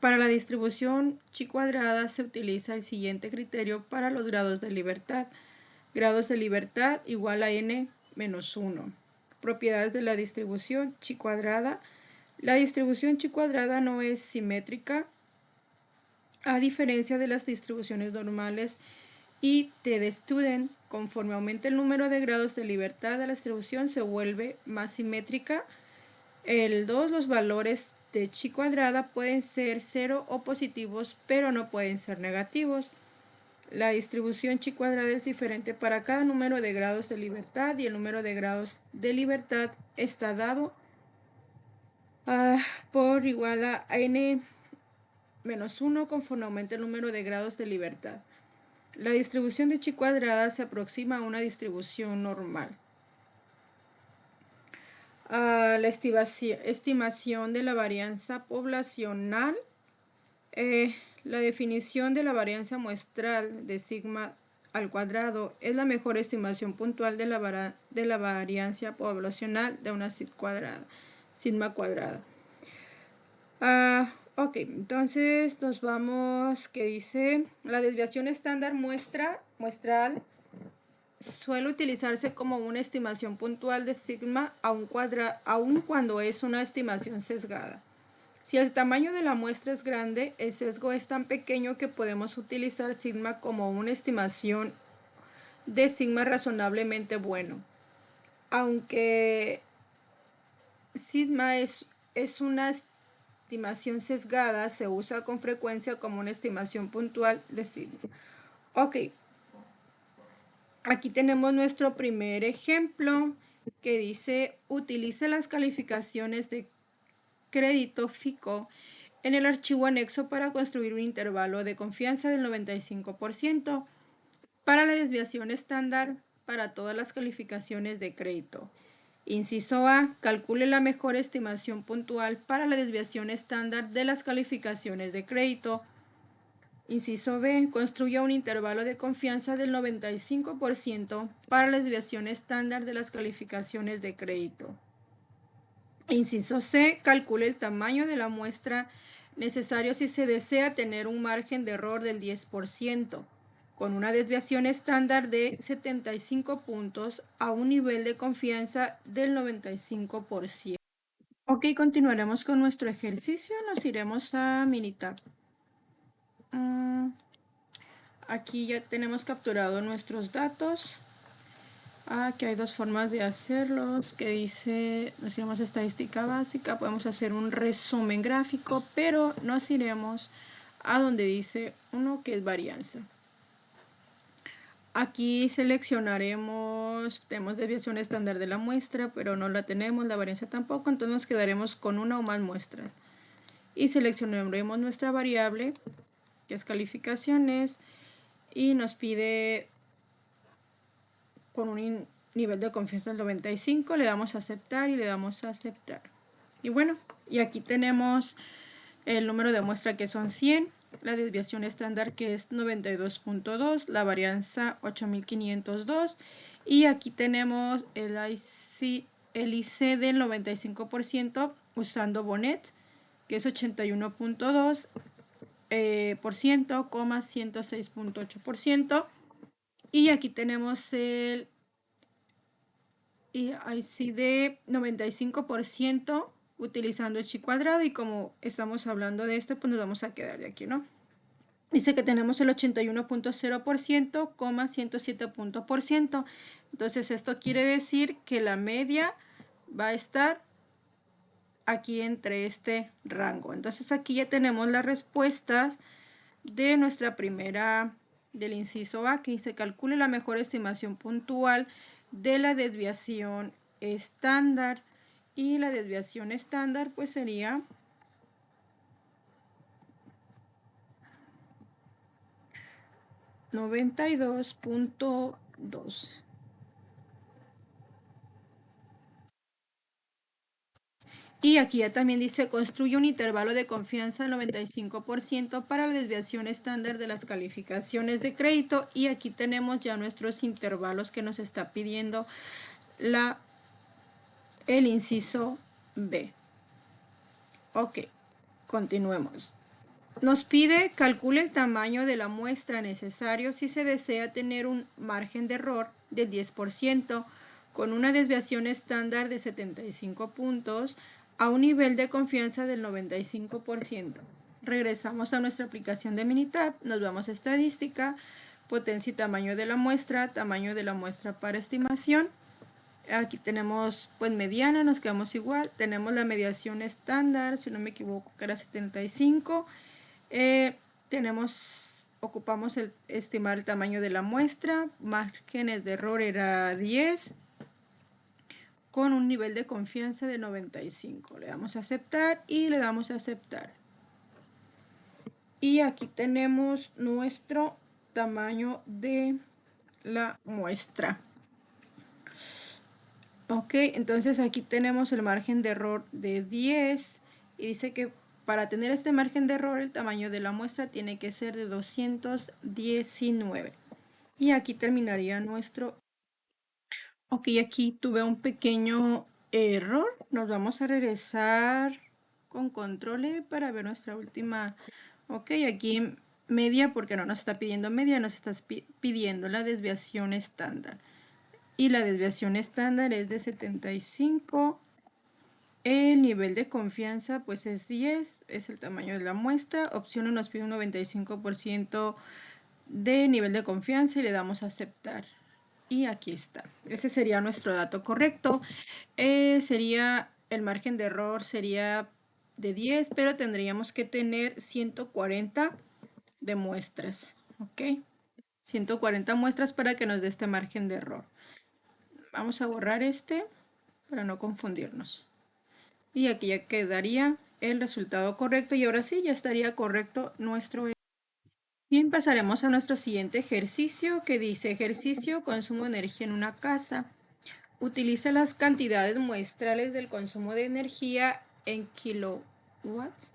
Para la distribución chi cuadrada se utiliza el siguiente criterio para los grados de libertad. Grados de libertad igual a n menos 1. Propiedades de la distribución chi cuadrada. La distribución chi cuadrada no es simétrica, a diferencia de las distribuciones normales y de Student. Conforme aumenta el número de grados de libertad de la distribución, se vuelve más simétrica. Los valores de chi cuadrada pueden ser 0 o positivos, pero no pueden ser negativos. La distribución chi cuadrada es diferente para cada número de grados de libertad y el número de grados de libertad está dado por igual a n menos 1 conforme aumenta el número de grados de libertad. La distribución de chi cuadrada se aproxima a una distribución normal. La estimación de la varianza poblacional. La definición de la varianza muestral de sigma al cuadrado es la mejor estimación puntual de la varianza poblacional de una sigma cuadrada. Ok, entonces nos vamos, que dice, la desviación estándar muestral suele utilizarse como una estimación puntual de sigma aun cuando es una estimación sesgada. Si el tamaño de la muestra es grande, el sesgo es tan pequeño que podemos utilizar sigma como una estimación de sigma razonablemente bueno. Aunque sigma es una estimación sesgada, se usa con frecuencia como una estimación puntual de sigma. Ok, aquí tenemos nuestro primer ejemplo que dice: utilice las calificaciones de crédito FICO en el archivo anexo para construir un intervalo de confianza del 95% para la desviación estándar para todas las calificaciones de crédito. Inciso A, calcule la mejor estimación puntual para la desviación estándar de las calificaciones de crédito. Inciso B, construya un intervalo de confianza del 95% para la desviación estándar de las calificaciones de crédito. Inciso C, calcule el tamaño de la muestra necesario si se desea tener un margen de error del 10%, con una desviación estándar de 75 puntos a un nivel de confianza del 95%. Ok, continuaremos con nuestro ejercicio. Nos iremos a Minitab. Aquí ya tenemos capturado nuestros datos. Aquí hay dos formas de hacerlos, que dice, nos iremos a estadística básica, podemos hacer un resumen gráfico, pero nos iremos a donde dice uno que es varianza. Aquí seleccionaremos, tenemos desviación estándar de la muestra, pero no la tenemos, la varianza tampoco, entonces nos quedaremos con una o más muestras. Y seleccionaremos nuestra variable, que es calificaciones, y nos pide con un nivel de confianza del 95, le damos a aceptar y le damos a aceptar. Y bueno, y aquí tenemos el número de muestra que son 100, la desviación estándar que es 92.2, la varianza 8502 y aquí tenemos el IC del 95% usando Bonnet, que es 81.2%, 106.8%. Y aquí tenemos el IC de 95% utilizando el chi cuadrado, y como estamos hablando de esto, pues nos vamos a quedar de aquí, ¿no? Dice que tenemos el 81.0%, 107%. Entonces esto quiere decir que la media va a estar aquí entre este rango. Entonces aquí ya tenemos las respuestas de nuestra primera, del inciso A, que dice: calcule la mejor estimación puntual de la desviación estándar. Y la desviación estándar pues sería 92.2. Y aquí ya también dice, construye un intervalo de confianza del 95% para la desviación estándar de las calificaciones de crédito. Y aquí tenemos ya nuestros intervalos que nos está pidiendo el inciso B. Ok, continuemos. Nos pide calcule el tamaño de la muestra necesario si se desea tener un margen de error del 10% con una desviación estándar de 75 puntos a un nivel de confianza del 95%. Regresamos a nuestra aplicación de Minitab, nos vamos a estadística, potencia y tamaño de la muestra para estimación. Aquí tenemos pues mediana, nos quedamos igual. Tenemos la mediación estándar, si no me equivoco, que era 75. Ocupamos estimar el tamaño de la muestra. Márgenes de error era 10. Con un nivel de confianza de 95. Le damos a aceptar y le damos a aceptar. Y aquí tenemos nuestro tamaño de la muestra. Ok, entonces aquí tenemos el margen de error de 10 y dice que para tener este margen de error el tamaño de la muestra tiene que ser de 219. Y aquí terminaría nuestro... Ok, aquí tuve un pequeño error. Nos vamos a regresar con control E para ver nuestra última... Ok, aquí en media, porque no nos está pidiendo media, nos está pidiendo la desviación estándar. Y la desviación estándar es de 75. El nivel de confianza pues es 10, es el tamaño de la muestra. Opción nos pide un 95% de nivel de confianza y le damos a aceptar. Y aquí está. Ese sería nuestro dato correcto. Sería el margen de error sería de 10, pero tendríamos que tener 140 de muestras. ¿Ok? 140 muestras para que nos dé este margen de error. Vamos a borrar este para no confundirnos. Y aquí ya quedaría el resultado correcto y ahora sí ya estaría correcto nuestro. Bien, pasaremos a nuestro siguiente ejercicio que dice ejercicio consumo de energía en una casa. Utiliza las cantidades muestrales del consumo de energía en kilowatts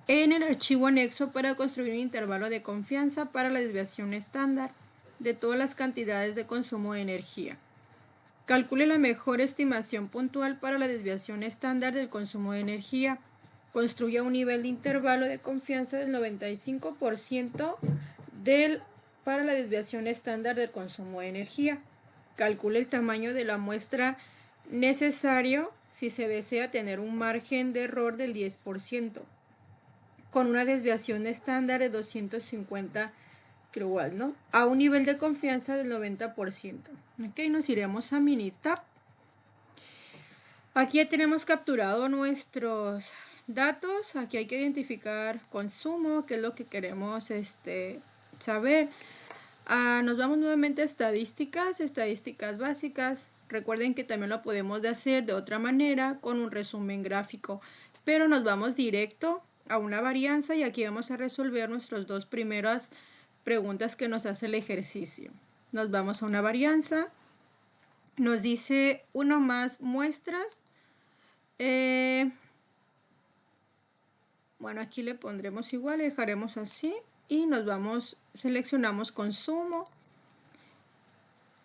en el archivo anexo para construir un intervalo de confianza para la desviación estándar de todas las cantidades de consumo de energía. Calcule la mejor estimación puntual para la desviación estándar del consumo de energía. Construya un nivel de intervalo de confianza del 95% para la desviación estándar del consumo de energía. Calcule el tamaño de la muestra necesario si se desea tener un margen de error del 10%, con una desviación estándar de 250 igual, ¿no? A un nivel de confianza del 90%. Ok, nos iremos a Minitab. Aquí ya tenemos capturado nuestros datos. Aquí hay que identificar consumo, que es lo que queremos saber. Nos vamos nuevamente a estadísticas básicas. Recuerden que también lo podemos hacer de otra manera con un resumen gráfico, pero nos vamos directo a una varianza y aquí vamos a resolver nuestras dos primeras preguntas que nos hace el ejercicio. Nos vamos a una varianza, nos dice uno más muestras. Bueno, aquí le pondremos igual, le dejaremos así y nos vamos, seleccionamos consumo,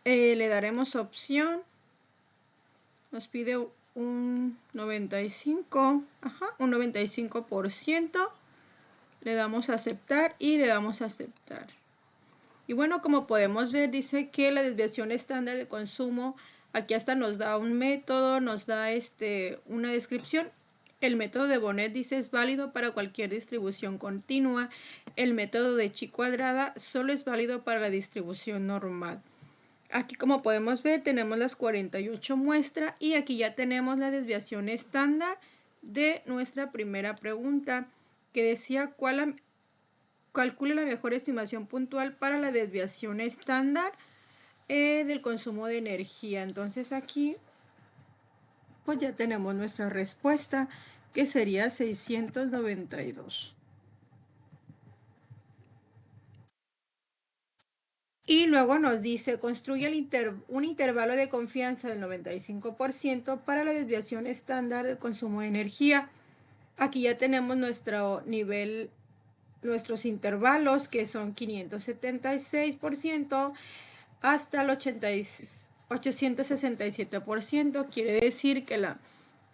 le daremos opción, nos pide un 95%, un 95%, le damos a aceptar y le damos a aceptar. Y bueno, como podemos ver, dice que la desviación estándar de consumo, aquí hasta nos da un método, nos da una descripción. El método de Bonet dice es válido para cualquier distribución continua. El método de chi cuadrada solo es válido para la distribución normal. Aquí como podemos ver tenemos las 48 muestras y aquí ya tenemos la desviación estándar de nuestra primera pregunta que decía calcule la mejor estimación puntual para la desviación estándar del consumo de energía. Entonces aquí pues ya tenemos nuestra respuesta que sería 692. Y luego nos dice, construye un intervalo de confianza del 95% para la desviación estándar del consumo de energía. Aquí ya tenemos nuestro nivel, nuestros intervalos, que son 576% hasta el 867%. Quiere decir que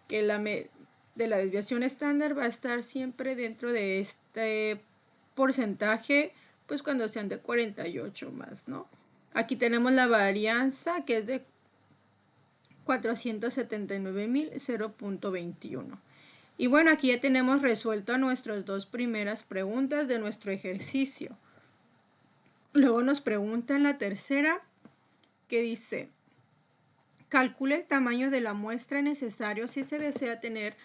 de la desviación estándar va a estar siempre dentro de este porcentaje, pues cuando sean de 48 más, ¿no? Aquí tenemos la varianza, que es de 479.000,0.21. Y bueno, aquí ya tenemos resuelto nuestras dos primeras preguntas de nuestro ejercicio. Luego nos pregunta en la tercera, que dice, calcula el tamaño de la muestra necesario si se desea tener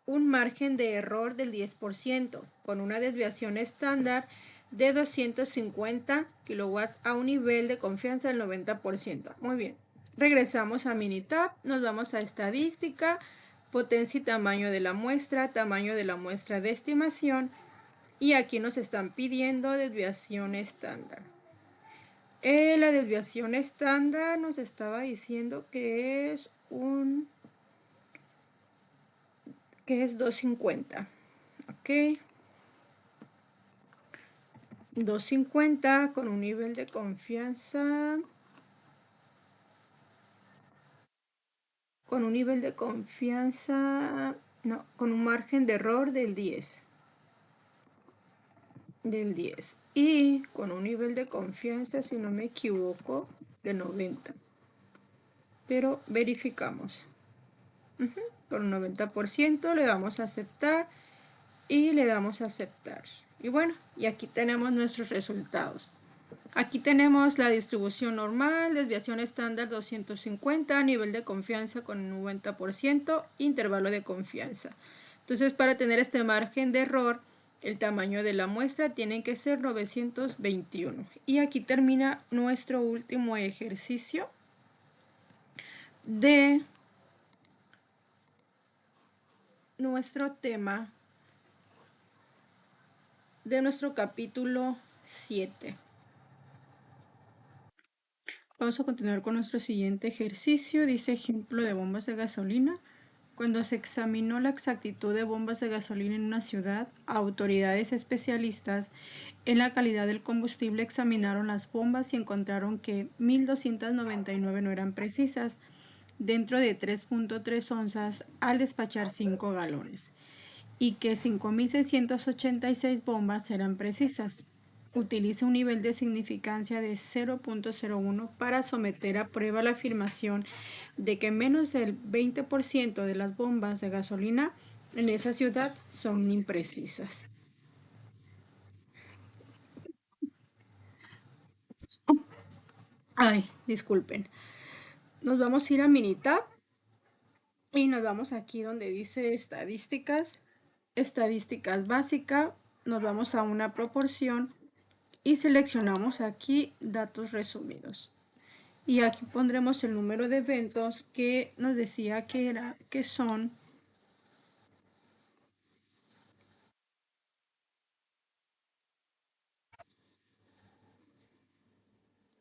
un margen de error del 10% con una desviación estándar de 250 kilowatts a un nivel de confianza del 90%. Muy bien. Regresamos a Minitab, nos vamos a estadística, potencia y tamaño de la muestra de estimación, y aquí nos están pidiendo desviación estándar. La desviación estándar nos estaba diciendo que es 250. Ok. 250 con un nivel de confianza. No, con un margen de error del 10. Y con un nivel de confianza, si no me equivoco, de 90. Pero verificamos. Con un 90% le damos a aceptar y le damos a aceptar. Y bueno, y aquí tenemos nuestros resultados. Aquí tenemos la distribución normal, desviación estándar 250, nivel de confianza con 90%, intervalo de confianza. Entonces, para tener este margen de error, el tamaño de la muestra tiene que ser 921. Y aquí termina nuestro último ejercicio de nuestro tema, de nuestro capítulo 7. Vamos a continuar con nuestro siguiente ejercicio. Dice ejemplo de bombas de gasolina. Cuando se examinó la exactitud de bombas de gasolina en una ciudad, autoridades especialistas en la calidad del combustible examinaron las bombas y encontraron que 1.299 no eran precisas, dentro de 3.3 onzas al despachar 5 galones, y que 5.686 bombas eran precisas. Utiliza un nivel de significancia de 0.01 para someter a prueba la afirmación de que menos del 20% de las bombas de gasolina en esa ciudad son imprecisas. Ay, disculpen. Nos vamos a ir a Minitab y nos vamos aquí donde dice estadísticas, estadísticas básica, nos vamos a una proporción y seleccionamos aquí datos resumidos. Y aquí pondremos el número de eventos que nos decía que son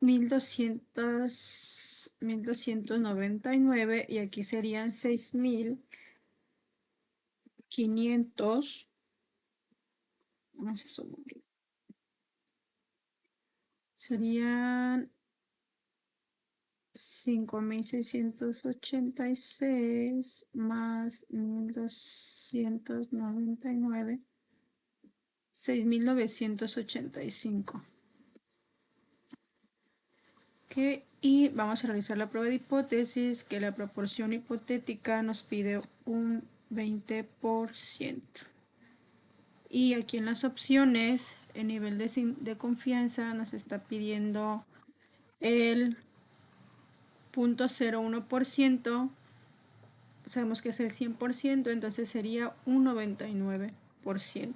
1.299, y aquí serían 6.500. Vamos a sumar. Serían 5.686 más 1.299, 6.985. Okay. Y vamos a realizar la prueba de hipótesis, que la proporción hipotética nos pide un 20%. Y aquí en las opciones, el nivel de confianza nos está pidiendo el 0.01%. Sabemos que es el 100%, entonces sería un 99%.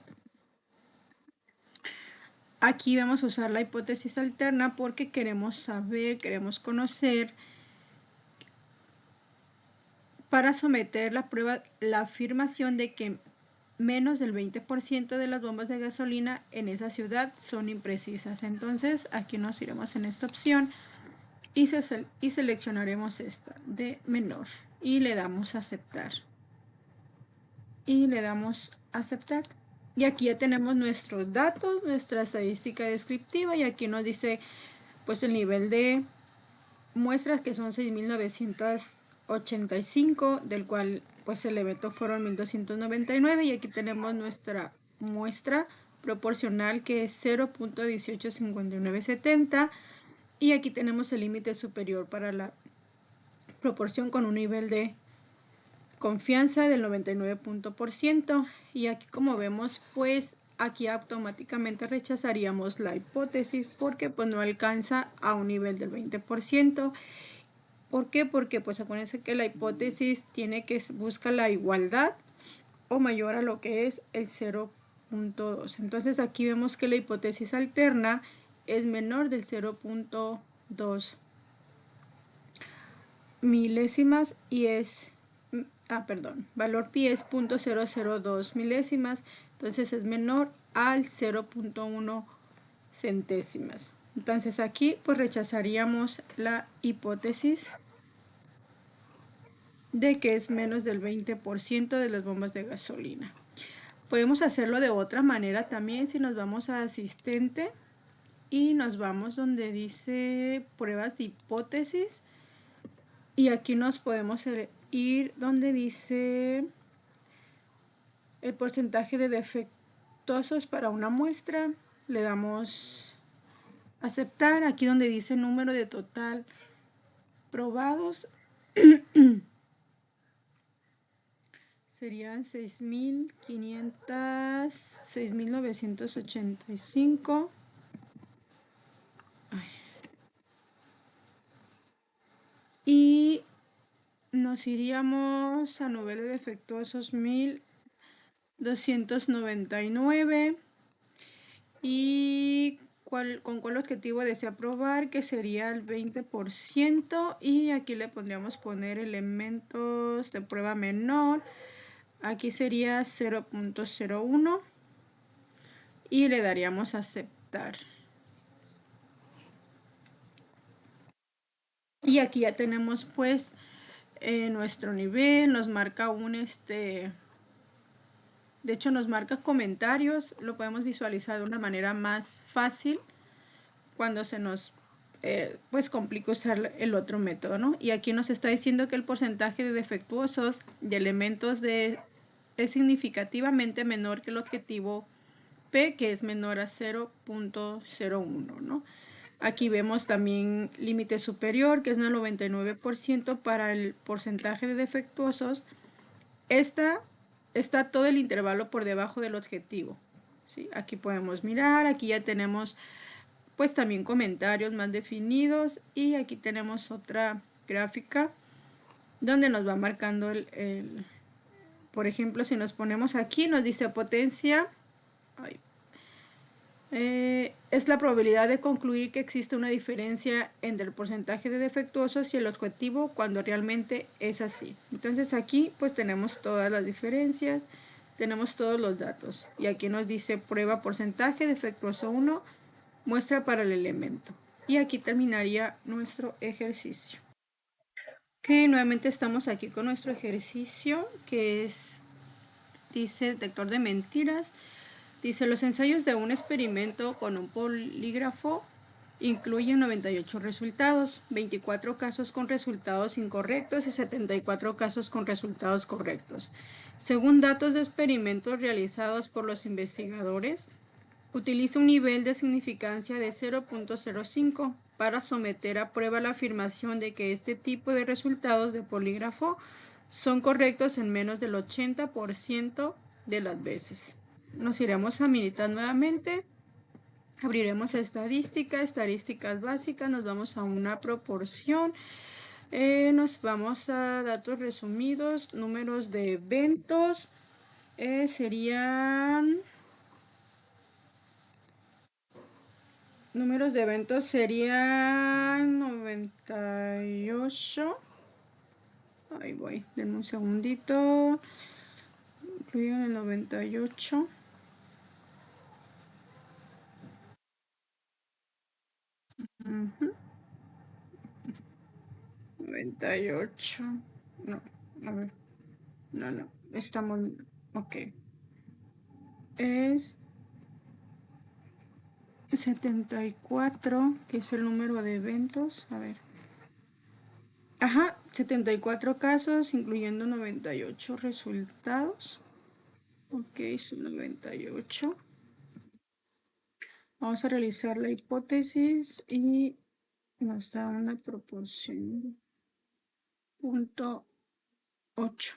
Aquí vamos a usar la hipótesis alterna porque queremos saber, queremos conocer, para someter la prueba, la afirmación de que menos del 20% de las bombas de gasolina en esa ciudad son imprecisas. Entonces aquí nos iremos en esta opción y seleccionaremos esta de menor y le damos a aceptar. Y le damos a aceptar. Y aquí ya tenemos nuestros datos, nuestra estadística descriptiva, y aquí nos dice pues el nivel de muestras, que son 6.985, del cual pues el evento fueron 1.299, y aquí tenemos nuestra muestra proporcional, que es 0.185970, y aquí tenemos el límite superior para la proporción con un nivel de confianza del 99%, y aquí, como vemos, pues aquí automáticamente rechazaríamos la hipótesis porque pues no alcanza a un nivel del 20%. ¿Por qué? Porque pues acuérdense que la hipótesis busca la igualdad o mayor a lo que es el 0.2. Entonces aquí vemos que la hipótesis alterna es menor del 0.2 milésimas y es, valor pi es 0.002 milésimas, entonces es menor al 0.1 centésimas. Entonces aquí pues rechazaríamos la hipótesis de que es menos del 20% de las bombas de gasolina. Podemos hacerlo de otra manera también, si nos vamos a asistente y nos vamos donde dice pruebas de hipótesis, y aquí nos podemos ir donde dice el porcentaje de defectuosos para una muestra, le damos aceptar. Aquí donde dice número de total probados serían 6.985. Y nos iríamos a nivel de defectuosos 1.299. Y con cuál objetivo desea probar, que sería el 20%, y aquí le podríamos poner elementos de prueba menor. Aquí sería 0.01 y le daríamos a aceptar. Y aquí ya tenemos pues nuestro nivel. Nos marca de hecho nos marca comentarios, lo podemos visualizar de una manera más fácil cuando se nos pues complica usar el otro método, ¿no? Y aquí nos está diciendo que el porcentaje de defectuosos de elementos es significativamente menor que el objetivo P, que es menor a 0.01, ¿no? Aquí vemos también límite superior, que es el 99% para el porcentaje de defectuosos. Está todo el intervalo por debajo del objetivo, ¿sí? Aquí podemos mirar, aquí ya tenemos pues también comentarios más definidos, y aquí tenemos otra gráfica donde nos va marcando por ejemplo, si nos ponemos aquí, nos dice potencia, es la probabilidad de concluir que existe una diferencia entre el porcentaje de defectuosos y el objetivo, cuando realmente es así. Entonces aquí pues tenemos todas las diferencias, tenemos todos los datos, y aquí nos dice prueba porcentaje defectuoso 1, muestra para el elemento. Y aquí terminaría nuestro ejercicio. Ok, nuevamente estamos aquí con nuestro ejercicio, que dice detector de mentiras. Dice, los ensayos de un experimento con un polígrafo incluyen 98 resultados, 24 casos con resultados incorrectos y 74 casos con resultados correctos. Según datos de experimentos realizados por los investigadores, utiliza un nivel de significancia de 0.05 para someter a prueba la afirmación de que este tipo de resultados de polígrafo son correctos en menos del 80% de las veces. Nos iremos a Minitab nuevamente, abriremos estadísticas básicas, nos vamos a una proporción, nos vamos a datos resumidos, números de eventos, números de eventos serían 98. Ahí voy, denme un segundito. incluyen el 98. Ujú. 98. No, a ver. No. Estamos. Ok. Es 74, que es el número de eventos. A ver. Ajá, 74 casos, incluyendo 98 resultados. Ok, son 98. Vamos a realizar la hipótesis y nos da una proporción punto 8.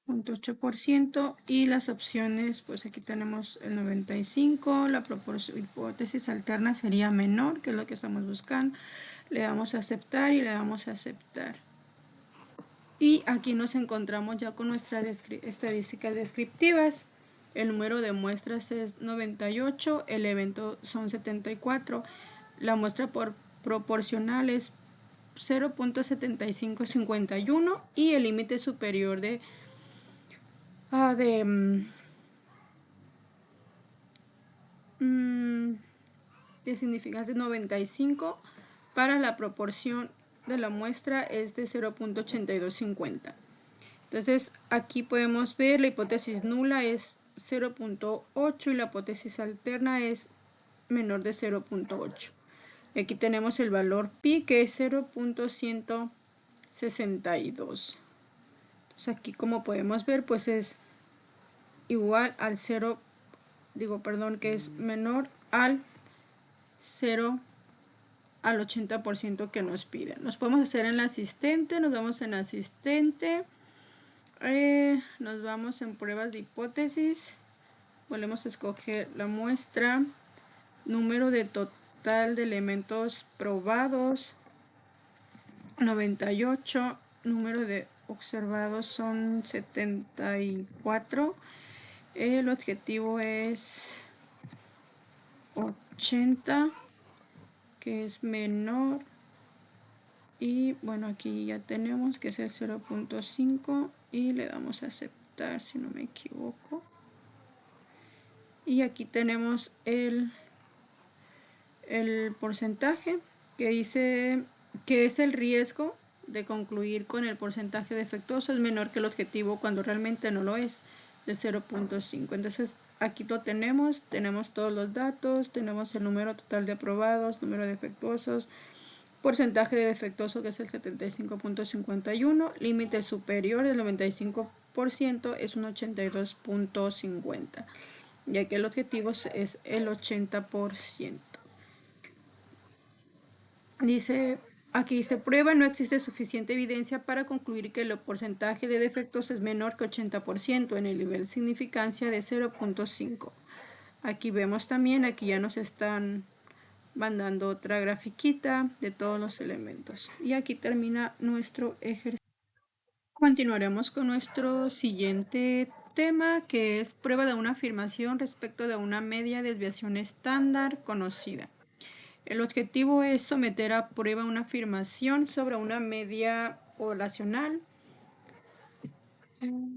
0.8%, y las opciones, pues aquí tenemos el 95, la hipótesis alterna sería menor, que es lo que estamos buscando. Le damos a aceptar y le damos a aceptar. Y aquí nos encontramos ya con nuestras estadísticas descriptivas. El número de muestras es 98, el evento son 74, la muestra proporcional es 0.7551 y el límite superior de significancia 95 para la proporción de la muestra es de 0.8250. Entonces aquí podemos ver la hipótesis nula es 0.8 y la hipótesis alterna es menor de 0.8. Aquí tenemos el valor pi, que es 0.162. Entonces aquí, como podemos ver, pues es igual al 0, que es menor al 0 al 80% que nos piden. Nos podemos hacer en la asistente, nos vamos en asistente, nos vamos en pruebas de hipótesis, volvemos a escoger la muestra, número de total de elementos probados, 98, número de observados son 74, el objetivo es 80, que es menor, y bueno, aquí ya tenemos que es el 0.5 y le damos a aceptar, si no me equivoco. Y aquí tenemos el porcentaje que dice que es el riesgo de concluir con el porcentaje defectuoso es menor que el objetivo cuando realmente no lo es, de 0.5. Entonces aquí lo tenemos todos los datos, tenemos el número total de aprobados, número de defectuosos, porcentaje de defectuoso que es el 75.51, límite superior del 95% es un 82.50, ya que el objetivo es el 80%. Aquí dice prueba, no existe suficiente evidencia para concluir que el porcentaje de defectos es menor que 80% en el nivel de significancia de 0.5. Aquí vemos también, aquí ya nos están mandando otra grafiquita de todos los elementos. Y aquí termina nuestro ejercicio. Continuaremos con nuestro siguiente tema, que es prueba de una afirmación respecto de una media desviación estándar conocida. El objetivo es someter a prueba una afirmación sobre una media poblacional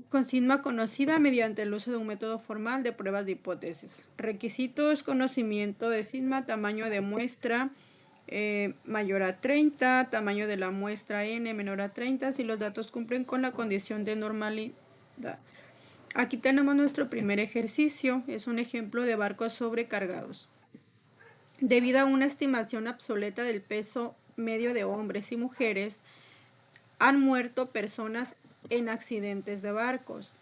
con sigma conocida mediante el uso de un método formal de pruebas de hipótesis. Requisitos: conocimiento de sigma, tamaño de muestra mayor a 30, tamaño de la muestra n menor a 30, si los datos cumplen con la condición de normalidad. Aquí tenemos nuestro primer ejercicio, es un ejemplo de barcos sobrecargados. Debido a una estimación obsoleta del peso medio de hombres y mujeres, han muerto personas en accidentes de barcos.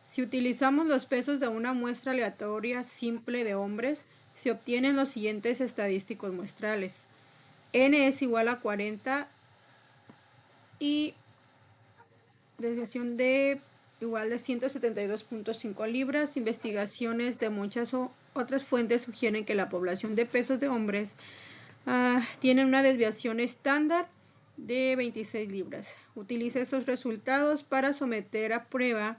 Si utilizamos los pesos de una muestra aleatoria simple de hombres, se obtienen los siguientes estadísticos muestrales. N es igual a 40 y desviación de igual de 172.5 libras. Investigaciones de muchas otras fuentes sugieren que la población de pesos de hombres tiene una desviación estándar de 26 libras. Utiliza esos resultados para someter a prueba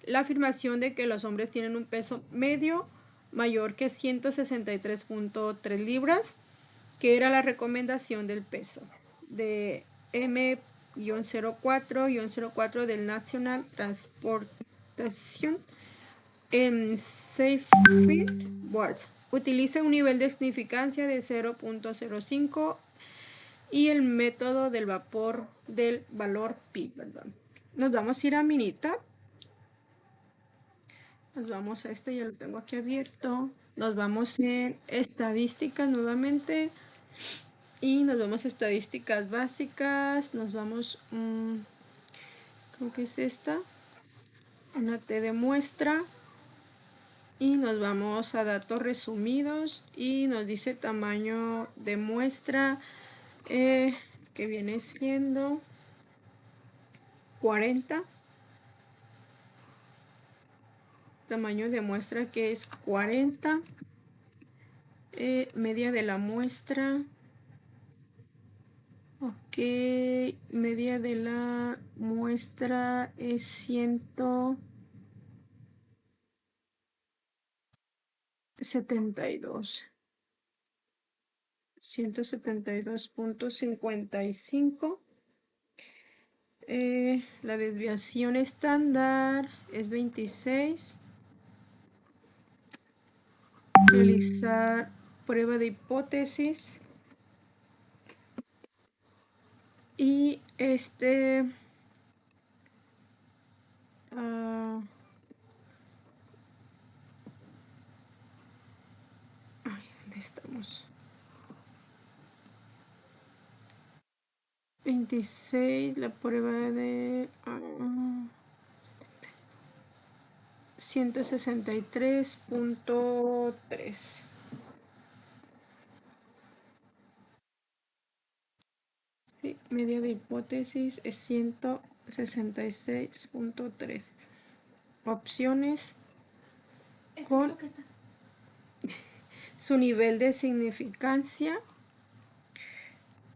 la afirmación de que los hombres tienen un peso medio mayor que 163.3 libras, que era la recomendación del peso de M 04 del National Transportation Safety Board. Utiliza un nivel de significancia de 0.05 y el método del vapor del valor pi, perdón. Nos vamos a ir a Minitab. Nos vamos a este, ya lo tengo aquí abierto. Nos vamos en estadísticas nuevamente. Y nos vamos a estadísticas básicas. Nos vamos, creo que es esta. Una T de muestra. Y nos vamos a datos resumidos. Y nos dice tamaño de muestra. Que viene siendo 40. Tamaño de muestra que es 40. Media de la muestra. Ok, media de la muestra es 172. 172.55. La desviación estándar es 26. Realizar prueba de hipótesis. Y ¿dónde estamos? 26, la prueba de 163.3. Sí, media de hipótesis es 166.3. Opciones con su nivel de significancia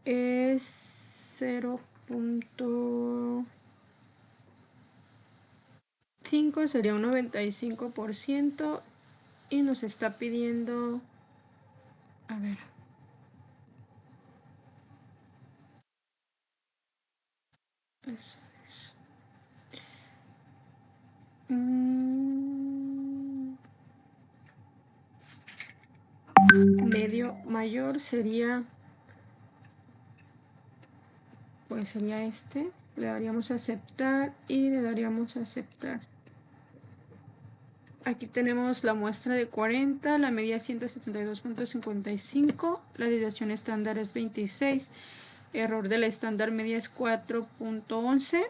es 0.5, sería un 95%, y nos está pidiendo, a ver, eso es. Medio mayor sería, pues sería este. Le daríamos a aceptar y le daríamos a aceptar. Aquí tenemos la muestra de 40, la medida 172.55, la desviación estándar es 26, error de la estándar media es 4.11,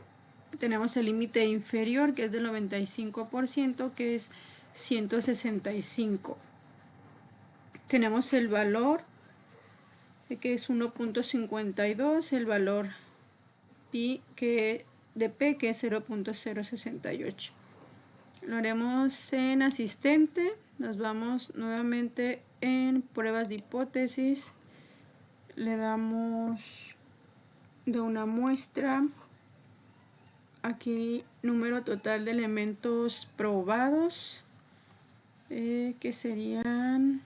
tenemos el límite inferior que es del 95%, que es 165. Tenemos el valor que es 1.52, el valor pi de P que es 0.068. Lo haremos en asistente. Nos vamos nuevamente en pruebas de hipótesis. Le damos de una muestra. Aquí número total de elementos probados. Que serían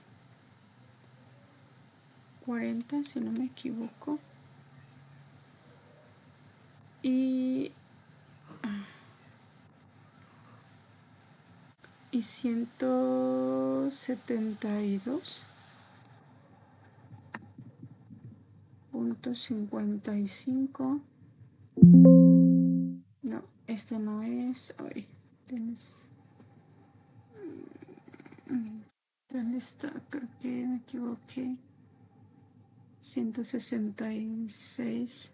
40 si no me equivoco. Y 172.55. No, este no es. Ay, ¿dónde está? Creo que me equivoqué. 166.3.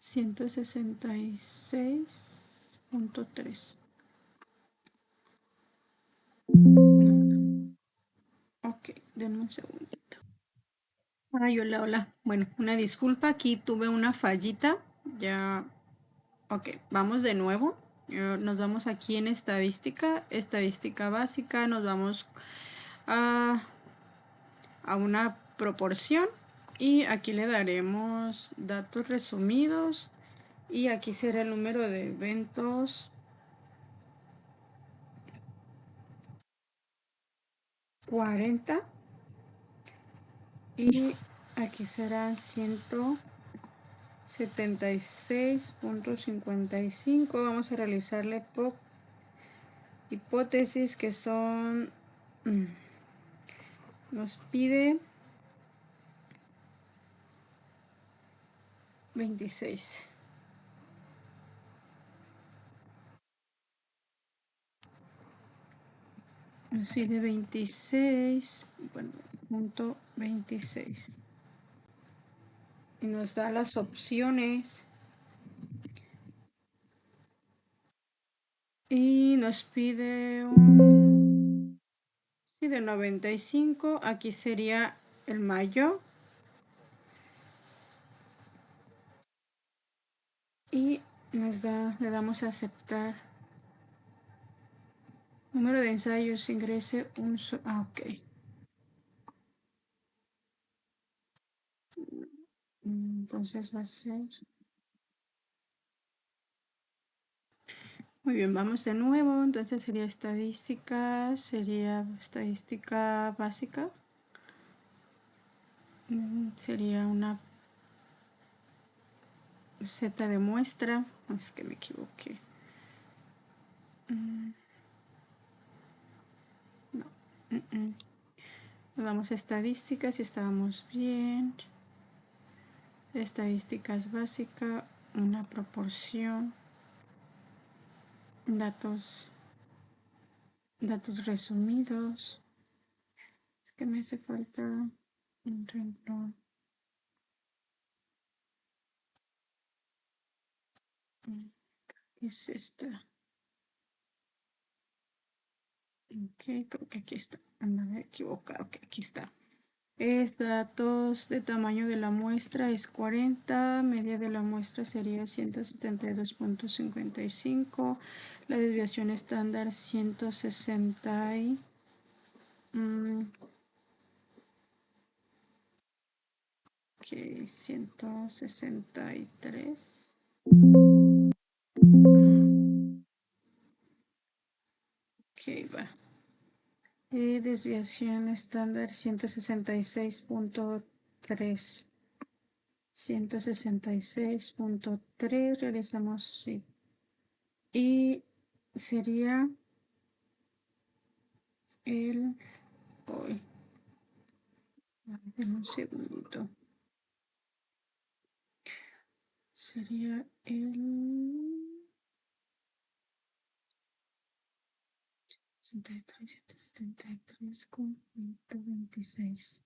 166.3. Ok, denme un segundito. Ay, hola, hola. Bueno, una disculpa, aquí tuve una fallita. Ya, ok, vamos de nuevo. Nos vamos aquí en estadística, estadística básica, nos vamos a una proporción y aquí le daremos datos resumidos Y aquí será el número de eventos 40. Y aquí será 176.55. Vamos a realizar la hipótesis que son... nos pide 26. Nos pide 26, bueno, punto 26. Y nos da las opciones. Y nos pide un... sí, de 95. Aquí sería el mayo. Y nos da, le damos a aceptar. Número de ensayos, ingrese un... ok. Entonces va a ser... muy bien, vamos de nuevo. Entonces sería estadística básica. Sería una Z de muestra. Es que me equivoqué. No. Le damos a estadísticas y estábamos bien. Estadísticas básica, una proporción. Datos resumidos. Es que me hace falta un renglón. Es esta. Ok, creo que aquí está. Andaba equivocado. Ok, aquí está. Es datos de tamaño de la muestra es 40, media de la muestra sería 172.55, la desviación estándar 160 y... ok, 163. Ok, va. Desviación estándar 166.3. 166.3. Realizamos, sí. Y sería el... hoy. En un segundito. Sería el... 63, 173 con 126.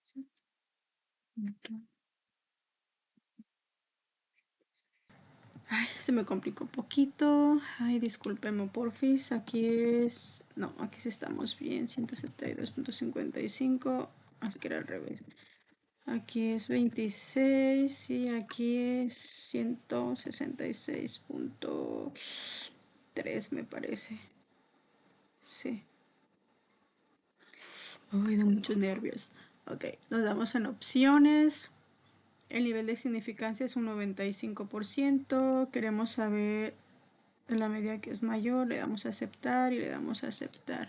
¿Sí? Ay, se me complicó un poquito. Ay, discúlpeme, porfis. Aquí es... no, aquí sí estamos bien. 172.55. Es que era al revés. Aquí es 26 y aquí es 166.3 me parece. Sí. Ay, da muchos nervios. Ok, nos damos en opciones. El nivel de significancia es un 95%. Queremos saber en la medida que es mayor. Le damos a aceptar y le damos a aceptar.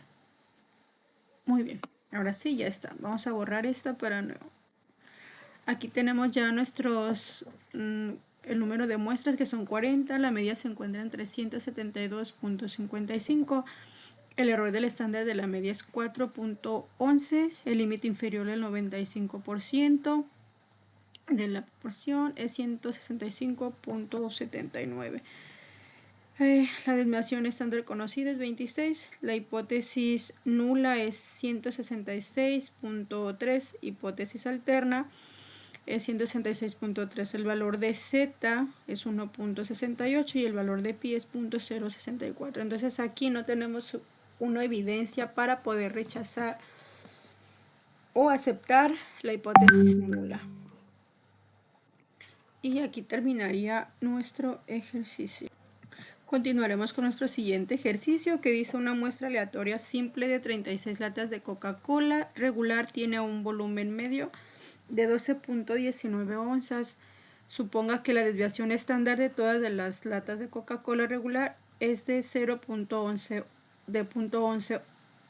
Muy bien. Ahora sí, ya está. Vamos a borrar esta para no... aquí tenemos ya nuestros... el número de muestras que son 40. La media se encuentra en 372.55. El error del estándar de la media es 4.11. El límite inferior del 95% de la proporción es 165.79. La desviación estándar conocida es 26. La hipótesis nula es 166.3. Hipótesis alterna es 166.3. El valor de Z es 1.68 y el valor de pi es 0.064. Entonces aquí no tenemos una evidencia para poder rechazar o aceptar la hipótesis nula. Y aquí terminaría nuestro ejercicio. Continuaremos con nuestro siguiente ejercicio que dice una muestra aleatoria simple de 36 latas de Coca-Cola regular tiene un volumen medio de 12.19 onzas. Suponga que la desviación estándar de todas de las latas de Coca-Cola regular es de 0.11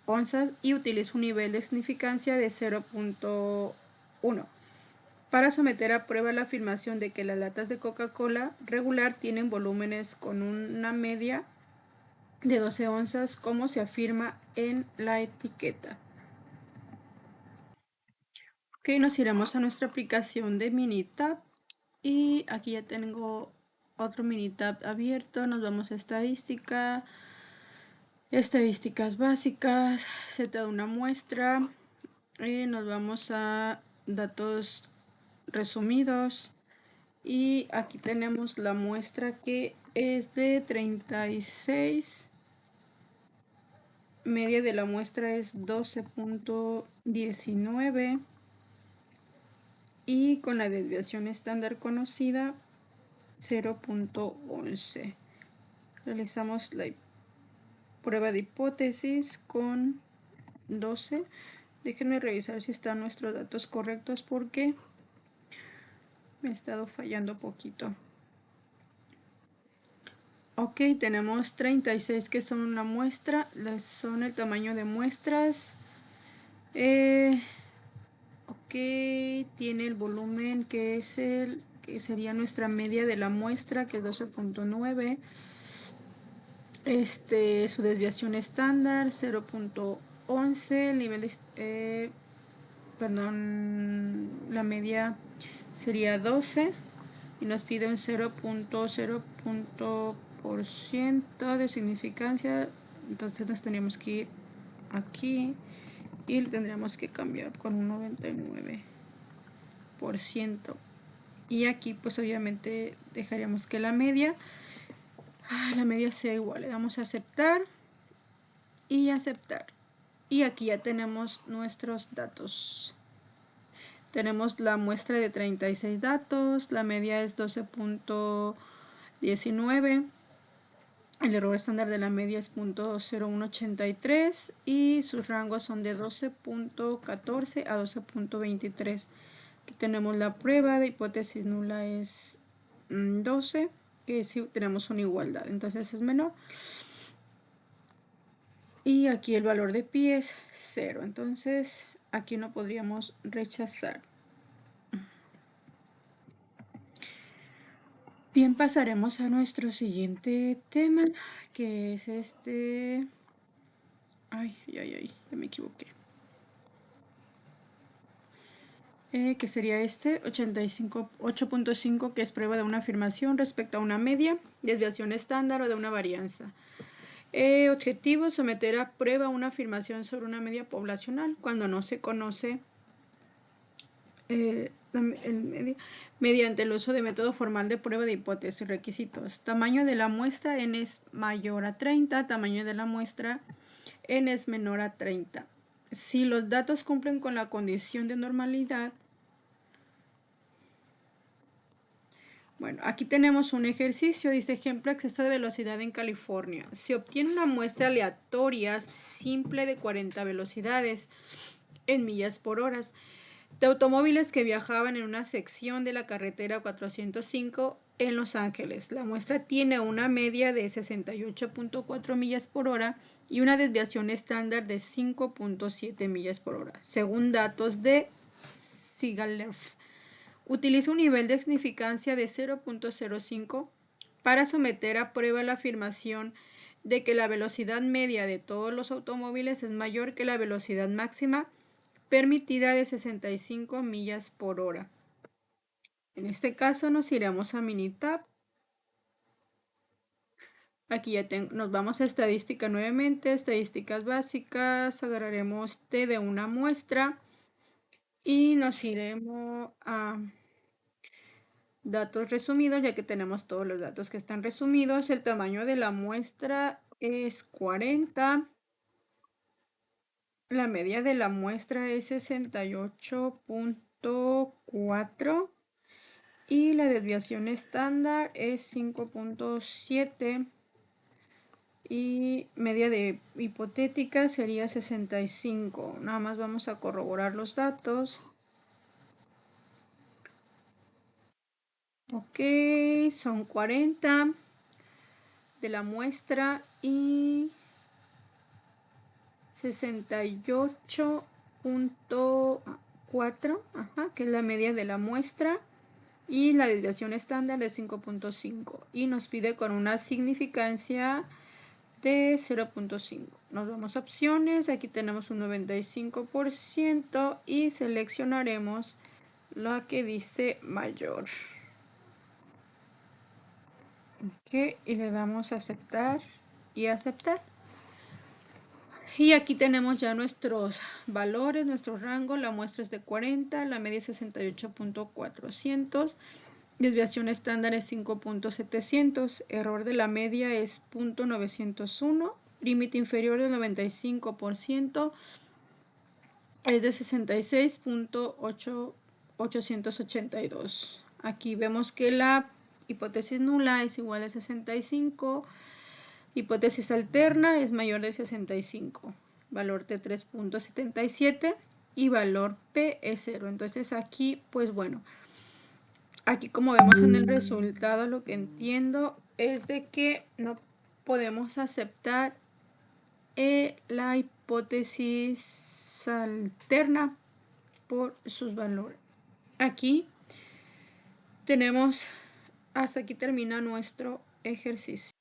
onzas y utiliza un nivel de significancia de 0.1 para someter a prueba la afirmación de que las latas de Coca-Cola regular tienen volúmenes con una media de 12 onzas, como se afirma en la etiqueta. Ok, nos iremos a nuestra aplicación de Minitab y aquí ya tengo otro Minitab abierto. Nos vamos a estadística, estadísticas básicas, se te da una muestra, nos vamos a datos resumidos y aquí tenemos la muestra que es de 36, media de la muestra es 12.19 y con la desviación estándar conocida 0.11. Realizamos la prueba de hipótesis con 12. Déjenme revisar si están nuestros datos correctos porque me he estado fallando poquito. Ok, tenemos 36 que son una muestra, son el tamaño de muestras. Ok, tiene el volumen que es que sería nuestra media de la muestra, que es 12.9. Su desviación estándar 0.11, el nivel de, perdón, la media sería 12 y nos pide un 0.0% de significancia, entonces nos tenemos que ir aquí y tendríamos que cambiar con un 99%. Y aquí pues obviamente dejaríamos que la media sea igual. Le damos a aceptar y aceptar. Y aquí ya tenemos nuestros datos. Tenemos la muestra de 36 datos, la media es 12.19, el error estándar de la media es 0.0183 y sus rangos son de 12.14 a 12.23. Aquí tenemos la prueba de hipótesis nula es 12, que si tenemos una igualdad, entonces es menor. Y aquí el valor de pi es 0, entonces aquí no podríamos rechazar. Bien, pasaremos a nuestro siguiente tema, que es ay, ya me equivoqué. Que sería 8.5, que es prueba de una afirmación respecto a una media, desviación estándar o de una varianza. Objetivo, someter a prueba una afirmación sobre una media poblacional cuando no se conoce mediante el uso de método formal de prueba de hipótesis. Requisitos: tamaño de la muestra n es mayor a 30, tamaño de la muestra n es menor a 30. Si los datos cumplen con la condición de normalidad, bueno, aquí tenemos un ejercicio, dice ejemplo, exceso de velocidad en California. Se obtiene una muestra aleatoria simple de 40 velocidades en millas por hora de automóviles que viajaban en una sección de la carretera 405 en Los Ángeles. La muestra tiene una media de 68.4 millas por hora y una desviación estándar de 5.7 millas por hora, según datos de Sigalef. Utiliza un nivel de significancia de 0.05 para someter a prueba la afirmación de que la velocidad media de todos los automóviles es mayor que la velocidad máxima permitida de 65 millas por hora. En este caso nos iremos a Minitab. Aquí ya nos vamos a estadística nuevamente, estadísticas básicas, agarraremos T de una muestra y nos iremos a datos resumidos, ya que tenemos todos los datos que están resumidos. El tamaño de la muestra es 40. La media de la muestra es 68.4 y la desviación estándar es 5.7 y media de hipotética sería 65. Nada más vamos a corroborar los datos. Ok, son 40 de la muestra y 68.4, que es la media de la muestra, y la desviación estándar de 5.5, y nos pide con una significancia de 0.5. Nos vamos a opciones, aquí tenemos un 95% y seleccionaremos la que dice mayor. Ok, y le damos a aceptar y aceptar. Y aquí tenemos ya nuestros valores, nuestro rango. La muestra es de 40, la media es 68.400, desviación estándar es 5.700, error de la media es 0.901, límite inferior del 95% es de 66.882. Aquí vemos que la hipótesis nula es igual a 65. Hipótesis alterna es mayor de 65. Valor T 3.77 y valor P es 0. Entonces aquí, pues bueno, aquí como vemos en el resultado, lo que entiendo es de que no podemos aceptar la hipótesis alterna por sus valores. Aquí tenemos, hasta aquí termina nuestro ejercicio.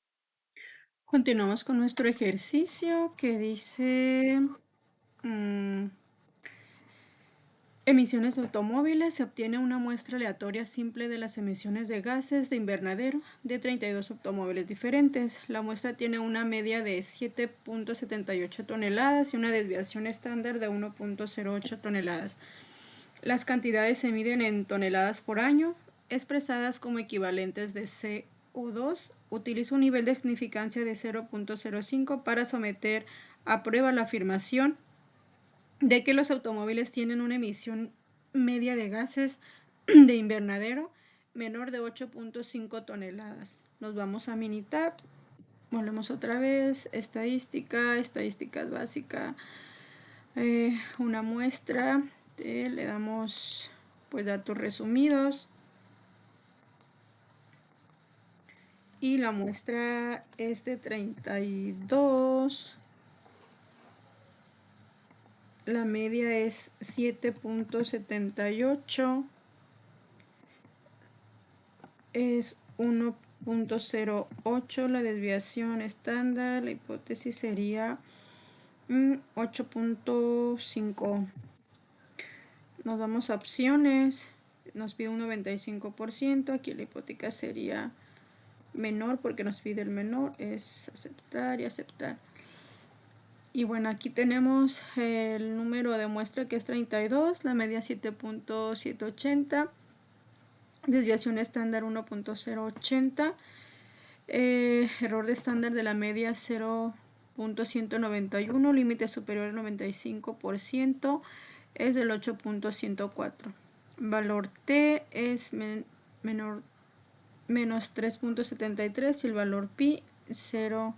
Continuamos con nuestro ejercicio que dice emisiones de automóviles. Se obtiene una muestra aleatoria simple de las emisiones de gases de invernadero de 32 automóviles diferentes. La muestra tiene una media de 7.78 toneladas y una desviación estándar de 1.08 toneladas. Las cantidades se miden en toneladas por año, expresadas como equivalentes de CO2. Utiliza un nivel de significancia de 0.05 para someter a prueba la afirmación de que los automóviles tienen una emisión media de gases de invernadero menor de 8.5 toneladas. Nos vamos a Minitab, volvemos otra vez, estadísticas básicas, una muestra, le damos pues datos resumidos y la muestra es de 32. La media es 7.78, es 1.08 la desviación estándar, la hipótesis sería 8.5. Nos damos a opciones, nos pide un 95%, aquí la hipoteca sería menor porque nos pide el menor, es aceptar y aceptar. Y bueno, aquí tenemos el número de muestra que es 32, la media 7.780, desviación estándar 1.080, error de estándar de la media 0.191, límite superior al 95%, es del 8.104. Valor T es menor menos 3.73 y el valor pi 0%.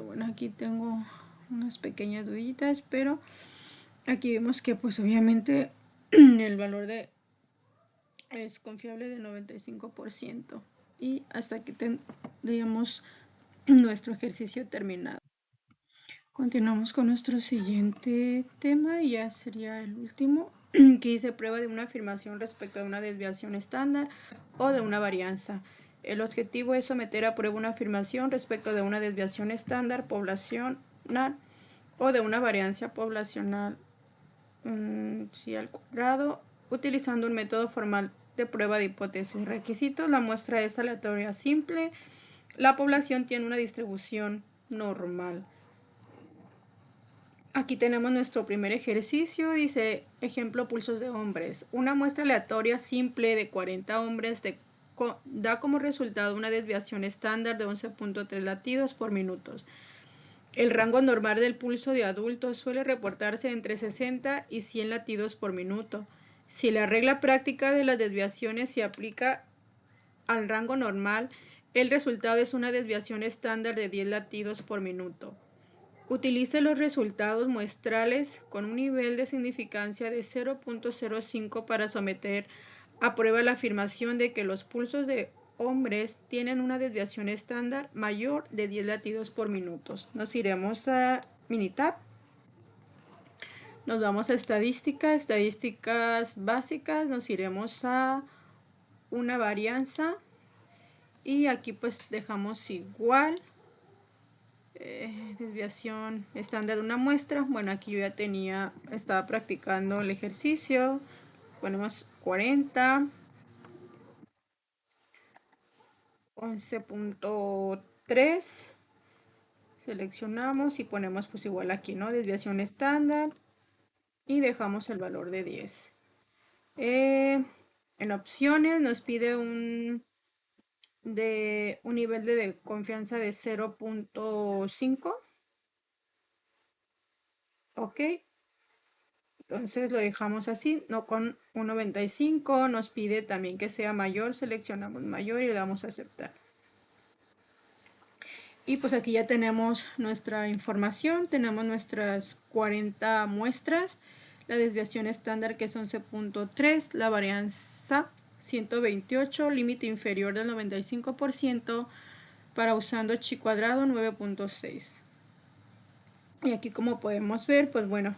Bueno, aquí tengo unas pequeñas duditas, pero aquí vemos que pues obviamente el valor de es confiable del 95%. Y hasta aquí tendríamos nuestro ejercicio terminado. Continuamos con nuestro siguiente tema y ya sería el último, que dice prueba de una afirmación respecto a una desviación estándar o de una varianza. El objetivo es someter a prueba una afirmación respecto de una desviación estándar poblacional o de una varianza poblacional al cuadrado, utilizando un método formal de prueba de hipótesis. Requisitos: la muestra es aleatoria simple, la población tiene una distribución normal. Aquí tenemos nuestro primer ejercicio, dice ejemplo pulsos de hombres. Una muestra aleatoria simple de 40 hombres da como resultado una desviación estándar de 11.3 latidos por minuto. El rango normal del pulso de adultos suele reportarse entre 60 y 100 latidos por minuto. Si la regla práctica de las desviaciones se aplica al rango normal, el resultado es una desviación estándar de 10 latidos por minuto. Utilice los resultados muestrales con un nivel de significancia de 0.05 para someter aprueba la afirmación de que los pulsos de hombres tienen una desviación estándar mayor de 10 latidos por minuto. Nos iremos a Minitab. Nos vamos a estadísticas básicas, nos iremos a una varianza y aquí pues dejamos igual desviación estándar de una muestra. Bueno, aquí yo ya estaba practicando el ejercicio. Ponemos 40, 11.3, seleccionamos y ponemos pues igual aquí, ¿no? Desviación estándar y dejamos el valor de 10. En opciones nos pide un nivel de confianza de 0.5. Ok, entonces lo dejamos así, no con un 95. Nos pide también que sea mayor, seleccionamos mayor y le damos a aceptar. Y pues aquí ya tenemos nuestra información, tenemos nuestras 40 muestras, la desviación estándar que es 11.3, la varianza 128, límite inferior del 95%, para usando chi cuadrado 9.6. Y aquí como podemos ver, pues bueno,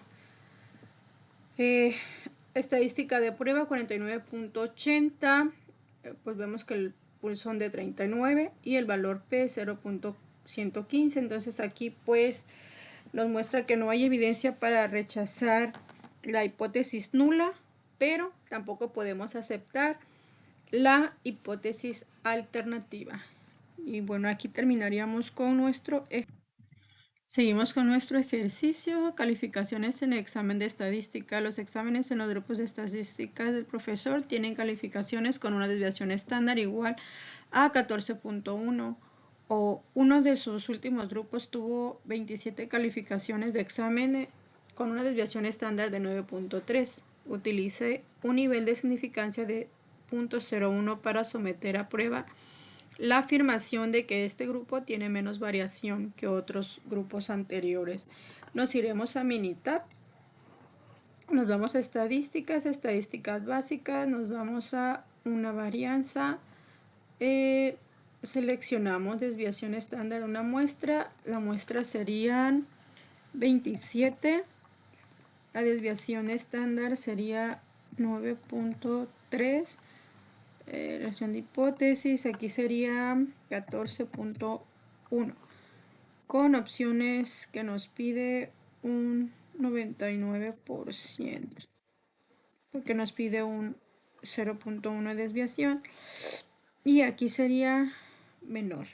estadística de prueba 49.80, pues vemos que el pulsón de 39 y el valor P 0.115. Entonces aquí pues nos muestra que no hay evidencia para rechazar la hipótesis nula, pero tampoco podemos aceptar la hipótesis alternativa. Y bueno, aquí terminaríamos con nuestro ejercicio. Seguimos con nuestro ejercicio, calificaciones en el examen de estadística. Los exámenes en los grupos de estadística del profesor tienen calificaciones con una desviación estándar igual a 14.1, o uno de sus últimos grupos tuvo 27 calificaciones de examen con una desviación estándar de 9.3. Utilice un nivel de significancia de 0.01 para someter a prueba la afirmación de que este grupo tiene menos variación que otros grupos anteriores. Nos iremos a Minitab, nos vamos a estadísticas básicas, nos vamos a una varianza, seleccionamos desviación estándar de una muestra, la muestra serían 27, la desviación estándar sería 9.3, relación de hipótesis, aquí sería 14.1, con opciones que nos pide un 99%, porque nos pide un 0.1 de desviación, y aquí sería menor.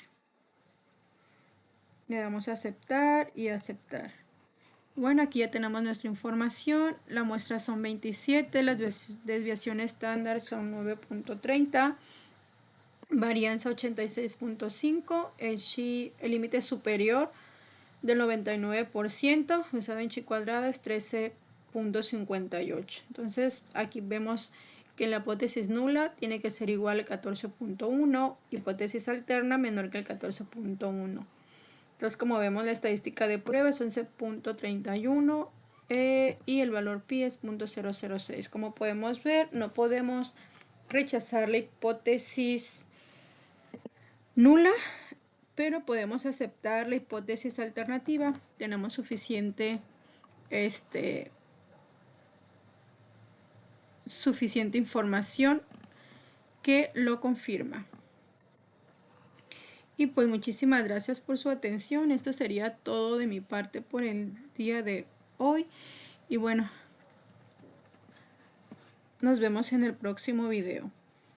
Le damos a aceptar y aceptar. Bueno, aquí ya tenemos nuestra información. La muestra son 27, la desviación estándar son 9.30, varianza 86.5, el límite superior del 99% usado en chi cuadrada es 13.58. Entonces aquí vemos que la hipótesis nula tiene que ser igual al 14.1, hipótesis alterna menor que el 14.1. Entonces, como vemos, la estadística de prueba es 11.31 y el valor pi es 0.006. Como podemos ver, no podemos rechazar la hipótesis nula, pero podemos aceptar la hipótesis alternativa. Tenemos suficiente información que lo confirma. Y pues muchísimas gracias por su atención. Esto sería todo de mi parte por el día de hoy. Y bueno, nos vemos en el próximo video.